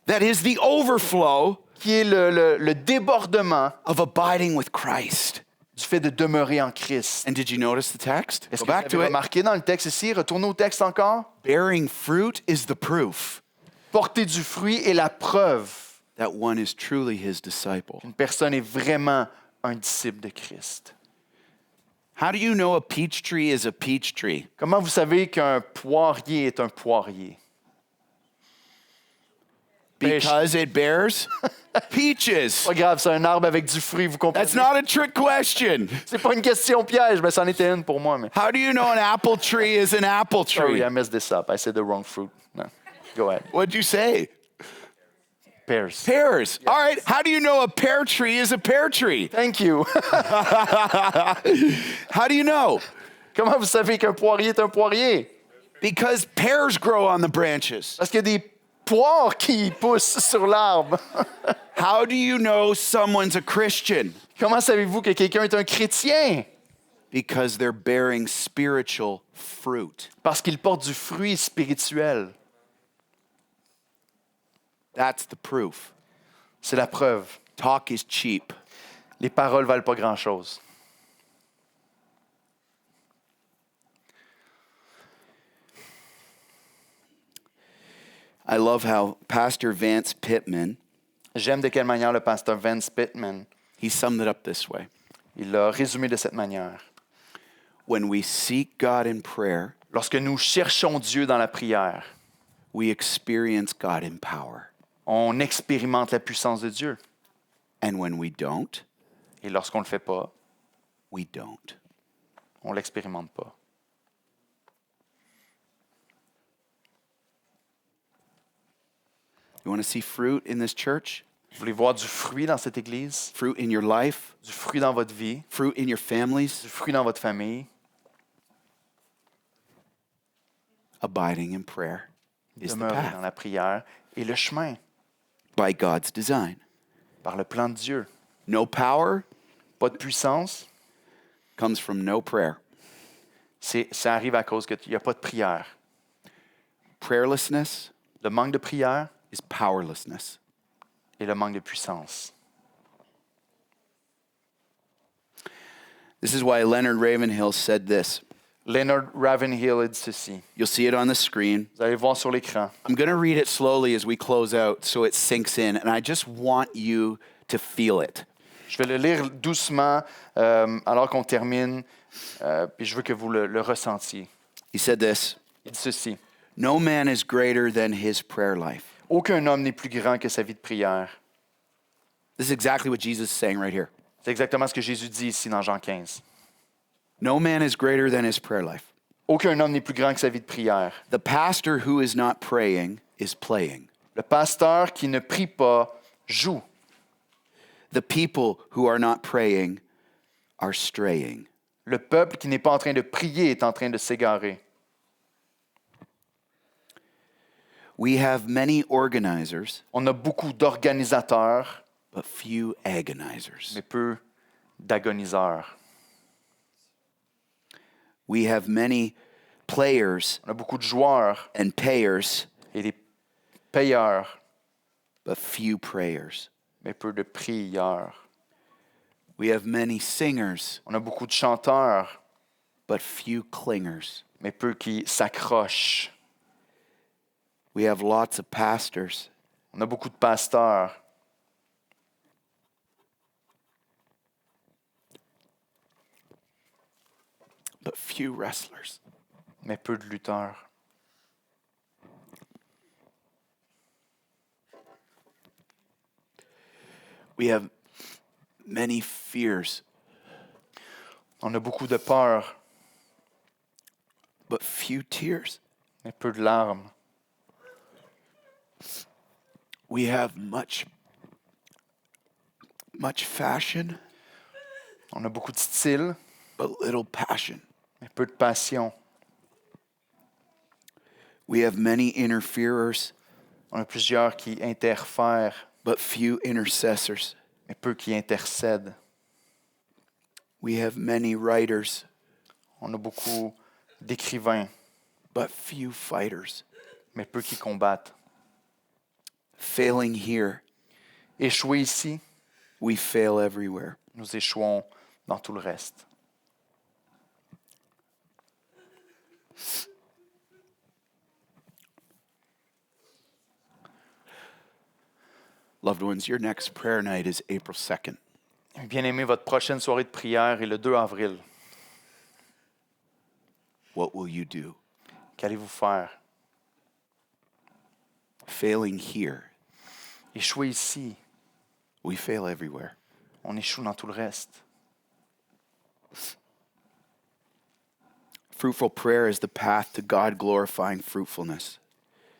that is the overflow qui est le débordement of abiding with Christ. du fait de demeurer en Christ. And did you notice the text? Est-ce Go que vous back to avez it. remarqué dans le texte ici? Retournez au texte encore. Bearing fruit is the proof Porter du fruit est la preuve that one is truly his disciple. qu'une personne est vraiment un disciple de Christ. How do you know a peach tree is a peach tree? Comment vous savez qu'un poirier est un poirier? Because it bears peaches. Pas grave, c'est un arbre avec du fruit, vous comprenez? That's not a trick question. C'est pas une question piège, mais c'en était une pour moi. Mais... How do you know an apple tree is an apple Sorry, tree? I messed this up. I said the wrong fruit. No. Go ahead. What'd you say? Pears. Pears. All right. How do you know a pear tree is a pear tree? Thank you. How do you know? Comment vous savez qu'un poirier est un poirier? Because pears grow on the branches. Parce qu'il y a des poires qui poussent sur l'arbre. How do you know someone's a Christian? Comment savez-vous que quelqu'un est un chrétien? Because they're bearing spiritual fruit. Parce qu'il porte du fruit spirituel. That's the proof. C'est la preuve. Talk is cheap. Les paroles valent pas grand-chose. I love how Pastor Vance Pittman, J'aime de quelle manière le pasteur Vance Pittman, he summed it up this way. il l'a résumé de cette manière. When we seek God in prayer, Lorsque nous cherchons Dieu dans la prière, we experience God in power. on expérimente la puissance de Dieu. And when we don't, Et lorsqu'on ne le fait pas, we don't. on ne l'expérimente pas. You want to see fruit in this church? Vous voulez voir du fruit dans cette église? Fruit in your life? Du fruit dans votre vie? Fruit in your families? Du fruit dans votre famille? Abiding in prayer is the Demeurer dans path la prière et le chemin by God's design. par le plan de Dieu. No power Pas de puissance, comes from no prayer. ça arrive à cause qu'il n'y a pas de prière. Prayerlessness Le manque de prière is powerlessness. et le manque de puissance. This is why Leonard Ravenhill said this. Leonard Ravenhill a dit ceci. You'll see it on the screen. Vous allez voir sur l'écran. I'm going to read it slowly as we close out so it sinks in, and I just want you to feel it. Je vais le lire doucement alors qu'on termine, puis je veux que vous le ressentiez. He said this. Il dit ceci. No man is greater than his prayer life. Aucun homme n'est plus grand que sa vie de prière. This is exactly what Jesus is saying right here. C'est exactement ce que Jésus dit ici dans Jean 15. No man is greater than his prayer life. Aucun homme n'est plus grand que sa vie de prière. The pastor who is not praying is playing. Le pasteur qui ne prie pas joue. The people who are not praying are straying. Le peuple qui n'est pas en train de prier est en train de s'égarer. We have many organizers, On a beaucoup d'organisateurs, but few agonizers. mais peu d'agoniseurs. We have many players On a beaucoup de joueurs and payers, et des payeurs, but few prayers. mais peu de prieurs. We have many singers, On a beaucoup de chanteurs, but few clingers. mais peu qui s'accrochent. We have lots of pastors, On a beaucoup de pasteurs, but few wrestlers. mais peu de lutteurs. We have many fears, On a beaucoup de peurs, but few tears. mais peu de larmes. We have much fashion, On a beaucoup de style, but little passion. mais peu de passion. We have many interferers, On a plusieurs qui interfèrent, but few intercessors. mais peu qui intercèdent. We have many writers, On a beaucoup d'écrivains, but few fighters. mais peu qui combattent. Failing here, Échouer ici, we fail everywhere. nous échouons dans tout le reste. Loved ones, your next prayer night is April 2nd. Bien-aimés, votre prochaine soirée de prière est le 2 avril. What will you do? Qu'allez-vous faire? Failing here, Échouer ici, we fail everywhere. on échoue dans tout le reste. Fruitful prayer is the path to God glorifying fruitfulness.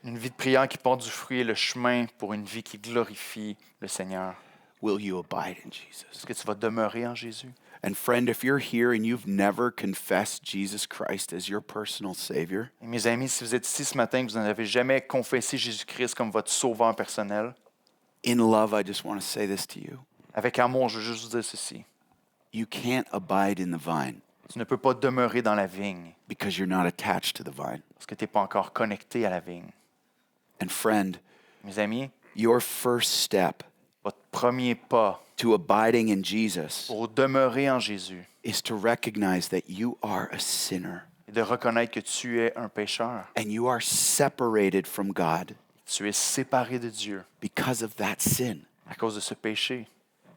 Une vie de prière qui porte du fruit est le chemin pour une vie qui glorifie le Seigneur. Will you abide in Jesus? Est-ce que tu vas demeurer en Jésus? And friend, if you're here and you've never confessed Jesus Christ as your personal Savior, Et mes amis, si vous êtes ici ce matin et que vous n'avez jamais confessé Jésus-Christ comme votre sauveur personnel, in love, I just want to say this to you. avec amour, je veux juste vous dire ceci. You can't abide in the vine Tu ne peux pas demeurer dans la vigne because you're not attached to the vine. parce que tu n'es pas encore connecté à la vigne. And friend, Mes amis, your first step votre premier pas to abiding in Jesus pour demeurer en Jésus is to recognize that you are a sinner est de reconnaître que tu es un pécheur. and you are separated from God Tu es séparé de Dieu because of that sin. à cause de ce péché.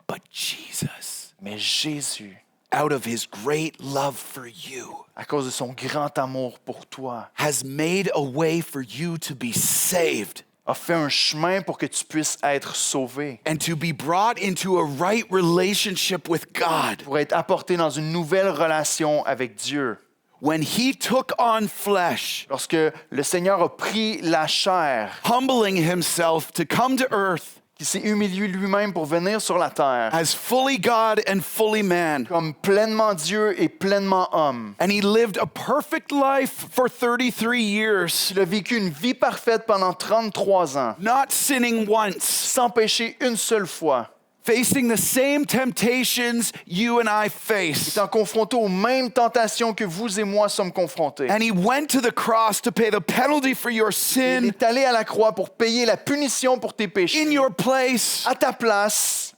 But Jesus, Mais Jésus, out of his great love for you, à cause de son grand amour pour toi, has made a way for you to be saved a fait un chemin pour que tu puisses être sauvé, and to be brought into a right relationship with God. pour être apporté dans une nouvelle relation avec Dieu. When he took on flesh, Lorsque le Seigneur a pris la chair, humbling himself to come to earth qui s'est humilié lui-même pour venir sur la terre, as fully God and fully man, comme pleinement Dieu et pleinement homme. and he lived a perfect life for 33 years, Il a vécu une vie parfaite pendant 33 ans, not sinning once, sans pécher une seule fois, facing the same temptations you and I face. étant confronté aux mêmes tentations que vous et moi sommes confrontés. And he went to the cross to pay the penalty for your Il sin est allé à la croix pour payer la punition pour tes in péchés, your place. à ta place.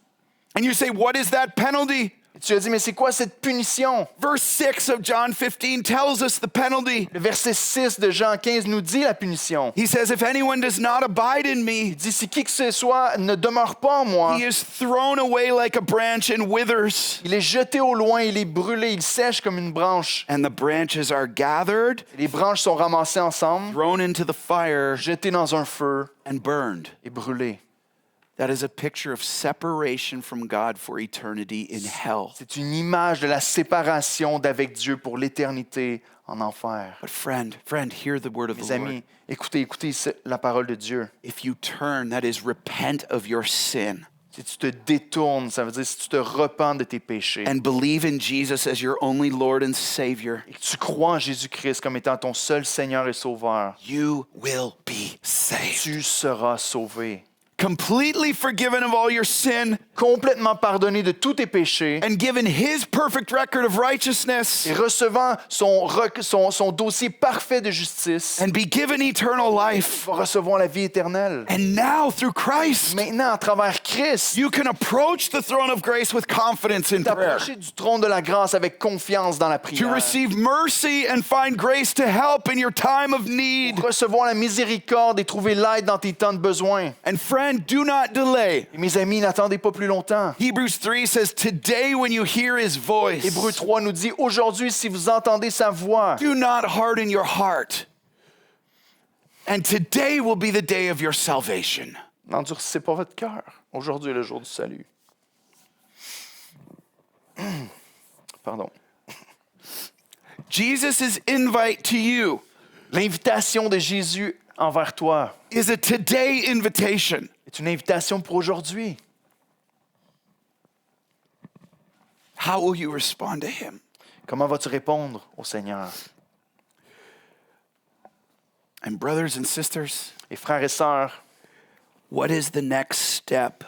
And you say, what is that penalty? Et tu as dit, mais c'est quoi cette punition? Verse 6 of John 15 tells us the penalty. Le verset 6 de Jean 15 nous dit la punition. He says, if anyone does not abide in me, Il dit, si qui que ce soit ne demeure pas en moi, he is thrown away like a branch and withers, il est jeté au loin, il est brûlé, il sèche comme une branche. and the branches are gathered, Les branches sont ramassées ensemble, thrown into the fire, jetées dans un feu and burned. et brûlées. That is a picture of separation from God for eternity in hell. C'est une image de la séparation d'avec Dieu pour l'éternité en enfer. But friend, hear the word of Mes the Lord. amis, écoutez la parole de Dieu. If you turn, that is repent of your sin Si tu te détournes, ça veut dire si tu te repens de tes péchés and believe in Jesus as your only Lord and Savior, et que tu crois en Jésus-Christ comme étant ton seul Seigneur et Sauveur, you will be saved. tu seras sauvé. Completely forgiven of all your sin Complètement pardonné de tous tes péchés and given his perfect record of righteousness et recevant son dossier parfait de justice, and be given eternal life. va recevoir la vie éternelle. And now through Christ, Maintenant, à travers Christ, you can approach the throne of grace with confidence in prayer, t'approcher du trône de la grâce avec confiance dans la to prière. receive mercy and find grace to help in your time of need. Recevoir la miséricorde et trouver l'aide dans tes temps de besoin. And friend, do not delay. Et mes amis, n'attendez pas plus longtemps. Hebrews 3 says, today when you hear his voice, Hébreux 3 nous dit, aujourd'hui, si vous entendez sa voix, do not harden your heart. And today will be the day of your salvation. n'endurcissez pas votre cœur. Aujourd'hui est le jour du salut. Pardon. Jesus' invite to you L'invitation de Jésus envers toi is a today invitation. est une invitation pour aujourd'hui. How will you respond to him? Comment vas-tu répondre au Seigneur? And brothers and sisters, Et frères et sœurs, what is the next step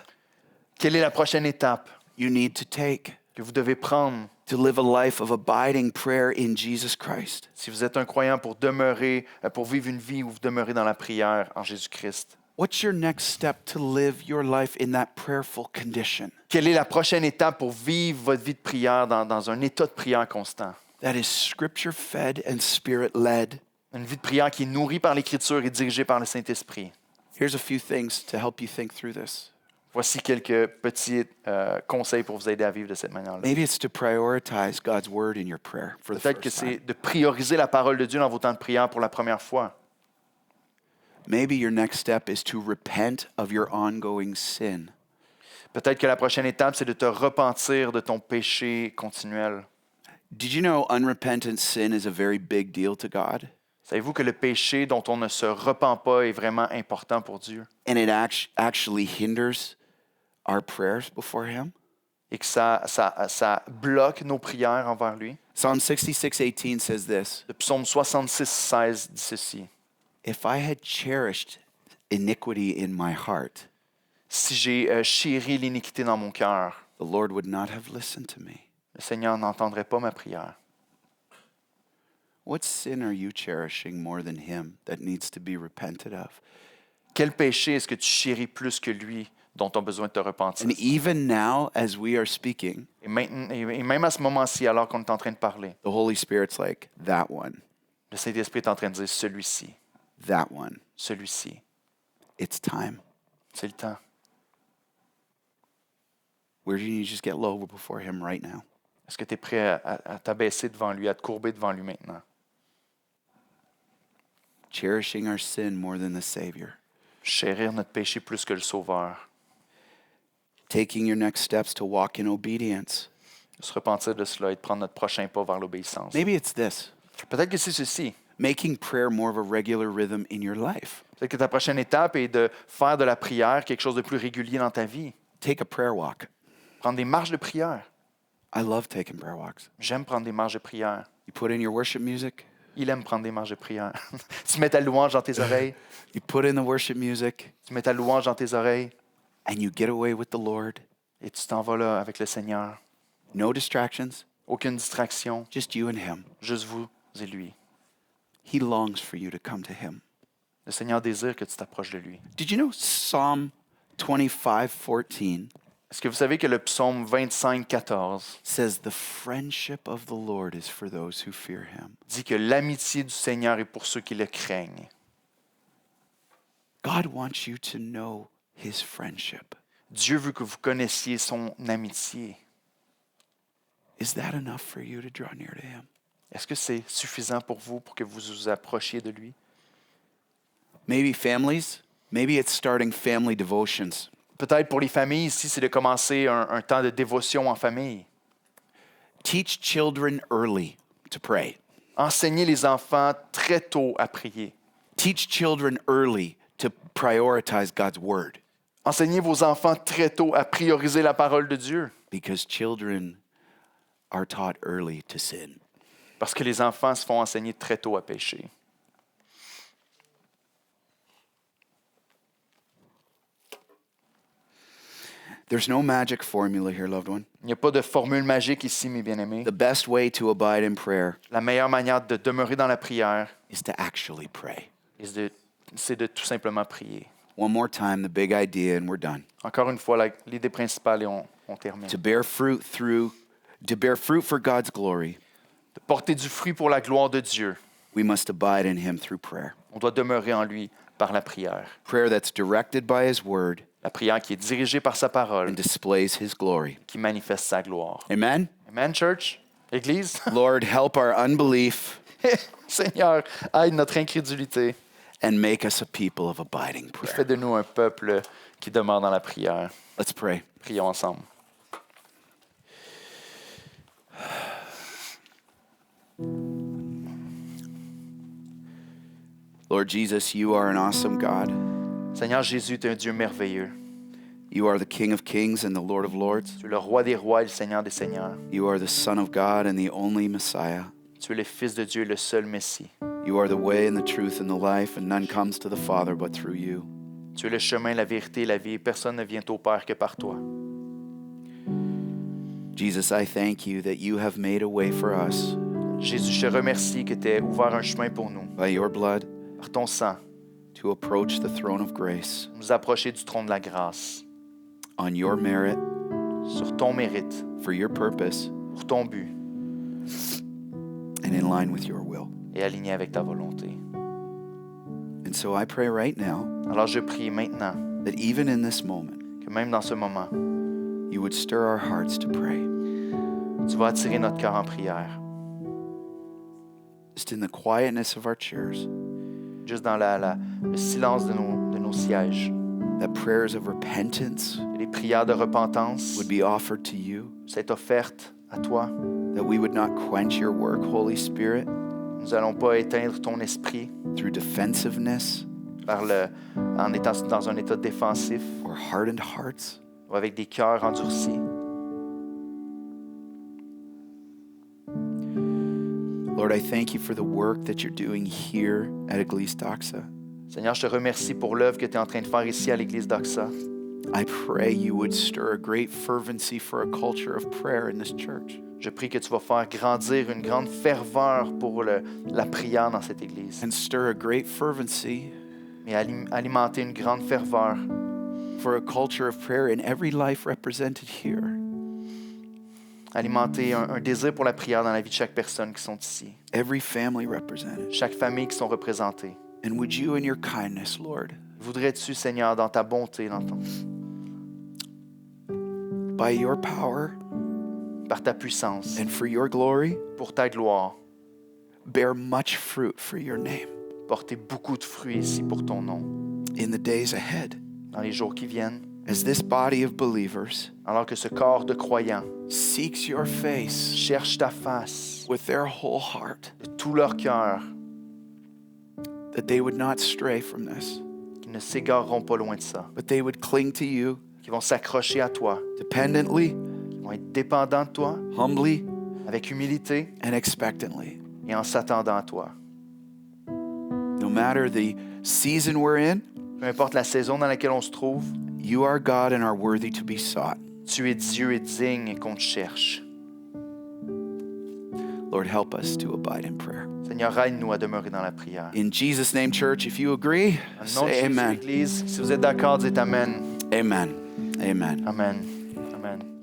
quelle est la prochaine étape you need to take que vous devez prendre to live a life of abiding prayer in Jesus Christ? si vous êtes un croyant pour demeurer, pour vivre une vie où vous demeurez dans la prière en Jésus-Christ? What's your next step to live your life in that prayerful condition? Quelle est la prochaine étape pour vivre votre vie de prière dans un état de prière constant? That is scripture-fed and spirit-led. Une vie de prière qui est nourrie par l'Écriture et dirigée par le Saint-Esprit. Here's a few things to help you think through this. Voici quelques petits conseils pour vous aider à vivre de cette manière-là. Maybe it's to prioritize God's word in your prayer for the Peut-être que first time. c'est de prioriser la parole de Dieu dans vos temps de prière pour la première fois. Maybe your next step is to repent of your ongoing sin. Peut-être que la prochaine étape, c'est de te repentir de ton péché continuel. Did you know unrepentant sin is a very big deal to God? Savez-vous que le péché dont on ne se repent pas est vraiment important pour Dieu And it actually hinders our prayers before Him? et que ça bloque nos prières envers lui? Psalm 66:18 says this: Le psaume 66:16 dit ceci. If I had cherished iniquity in my heart, Si j'ai chéri l'iniquité dans mon cœur, the Lord would not have listened to me. le Seigneur n'entendrait pas ma prière. What sin are you cherishing more than Him that needs to be repented of? Quel péché est-ce que tu chéris plus que lui dont tu as besoin de te repentir? And even now, as we are speaking, Et même à ce moment-ci, alors qu'on est en train de parler, the Holy Spirit's like, that one, le Saint-Esprit est en train de dire celui-ci, that one. celui-ci. It's time. C'est le temps. Where do you just get low before Him right now? Est-ce que tu es prêt à t'abaisser devant lui, à te courber devant lui maintenant? Cherishing our sin more than the Savior. Chérir notre péché plus que le Sauveur. Taking your next steps to walk in obedience. Se repentir de cela et de prendre notre prochain pas vers l'obéissance. Maybe it's this: Peut-être que c'est ceci. making prayer more of a regular rhythm in your life. Peut-être que ta prochaine étape est de faire de la prière quelque chose de plus régulier dans ta vie. Take a prayer walk. Prendre des marches de prière. I love taking prayer walks. J'aime prendre des marches de prière. You put in your worship music, Il aime prendre des marches de prière. Tu mets ta louange dans tes oreilles. you put in the worship music, Tu mets ta louange dans tes oreilles and you get away with the Lord. et tu t'en vas là avec le Seigneur. No distractions, Aucune distraction, just you and Him. juste vous et lui. He longs for you to come to Him. Le Seigneur désire que tu t'approches de lui. Did you know Psalm 25:14 Est-ce que vous savez que le psaume 25, 14 says the friendship of the Lord is for those who fear Him? dit que l'amitié du Seigneur est pour ceux qui le craignent? God wants you to know His friendship. Dieu veut que vous connaissiez son amitié. Is that enough for you to draw near to Him? Est-ce que c'est suffisant pour vous pour que vous vous approchiez de lui? Maybe families, maybe it's starting family devotions. Peut-être pour les familles ici, c'est de commencer un temps de dévotion en famille. Teach children early to pray. Enseignez les enfants très tôt à prier. Teach children early to prioritize God's word, Enseignez vos enfants très tôt à prioriser la parole de Dieu. because children are taught early to sin. Parce que les enfants se font enseigner très tôt à pécher. There's no magic formula here, loved one. Il n'y a pas de formule magique ici, mes bien-aimés. The best way to abide in prayer La meilleure manière de demeurer dans la prière, is to actually pray. c'est de tout simplement prier. One more time, the big idea, and we're done. Encore une fois, l'idée principale et on termine. To bear fruit for God's glory, De porter du fruit pour la gloire de Dieu, we must abide in Him through prayer. on doit demeurer en lui par la prière. Prayer that's directed by His word La prière qui est dirigée par sa parole, and displays His glory. qui manifeste sa gloire. Amen? Amen, church? Église? Lord, help our unbelief Seigneur, aide notre incrédulité. and make us a people of abiding Fais prayer. de nous un peuple qui demeure dans la prière. Let's pray. Prions ensemble. Lord Jesus, you are an awesome God. Seigneur Jésus, tu es un Dieu merveilleux. You are the King of kings and the Lord of lords. Tu es le roi des rois et le Seigneur des seigneurs. You are the Son of God and the only Messiah. Tu es le Fils de Dieu, le seul Messie. You are the way and the truth and the life, and none comes to the Father but through you. Tu es le chemin, la vérité et la vie. Personne ne vient au Père que par toi. Jesus, I thank you that you have made a way for us Jésus, je te remercie que tu aies ouvert un chemin pour nous, by your blood par ton sang, to approach the throne of grace pour nous approcher du trône de la grâce, on your merit, sur ton mérite, for your purpose, pour ton but, and in line with your will. et aligné avec ta volonté. And so I pray right now Alors je prie maintenant that even in this moment, que même dans ce moment, you would stir our hearts to pray. tu vas attirer notre cœur en prière, Just in the quietness of our chairs, juste dans le silence de nos sièges. that prayers of repentance Que les prières de repentance would be offered to you, soient offertes à toi. that we would not quench your work, Holy Spirit, Nous n'allons pas éteindre ton esprit through defensiveness en étant dans un état défensif or hardened hearts. ou avec des cœurs endurcis. Lord, I thank you for the work that you're doing here at Église Doxa. Seigneur, je te remercie pour l'œuvre que tu es en train de faire ici à l'Église d'Oxa. I pray you would stir a great fervency for a culture of prayer in this church. Je prie que tu vas faire grandir une grande ferveur pour la prière dans cette Église. And stir a great fervency Et alimenter une grande ferveur for a culture of prayer in every life represented here. alimenter un désir pour la prière dans la vie de chaque personne qui sont ici, Every family represented. chaque famille qui sont représentées. And would you, in your kindness, Lord, Voudrais-tu, Seigneur, dans ta bonté, by your power par ta puissance, and for your glory, pour ta gloire, bear much fruit for your name porter beaucoup de fruits ici pour ton nom, in the days ahead, dans les jours qui viennent, as this body of believers alors que ce corps de croyants seeks your face cherche ta face with their whole heart, de tout leur cœur, that they would not stray from this, qu'ils ne s'égareront pas loin de ça, but they would cling to you qu'ils vont s'accrocher à toi, dependently, qu'ils vont être dépendants de toi, humbly, avec humilité and expectantly. et en s'attendant à toi. No matter the season we're in, Peu importe la saison dans laquelle on se trouve, you are God and are worthy to be sought. tu es Dieu et digne et qu'on te cherche. Lord, help us to abide in prayer. Seigneur, aide-nous à demeurer dans la prière. In Jesus' name, church, if you agree, Au nom de say Jésus, amen. l'Église, si vous êtes d'accord, dites Amen. Amen. Amen. Amen. Amen.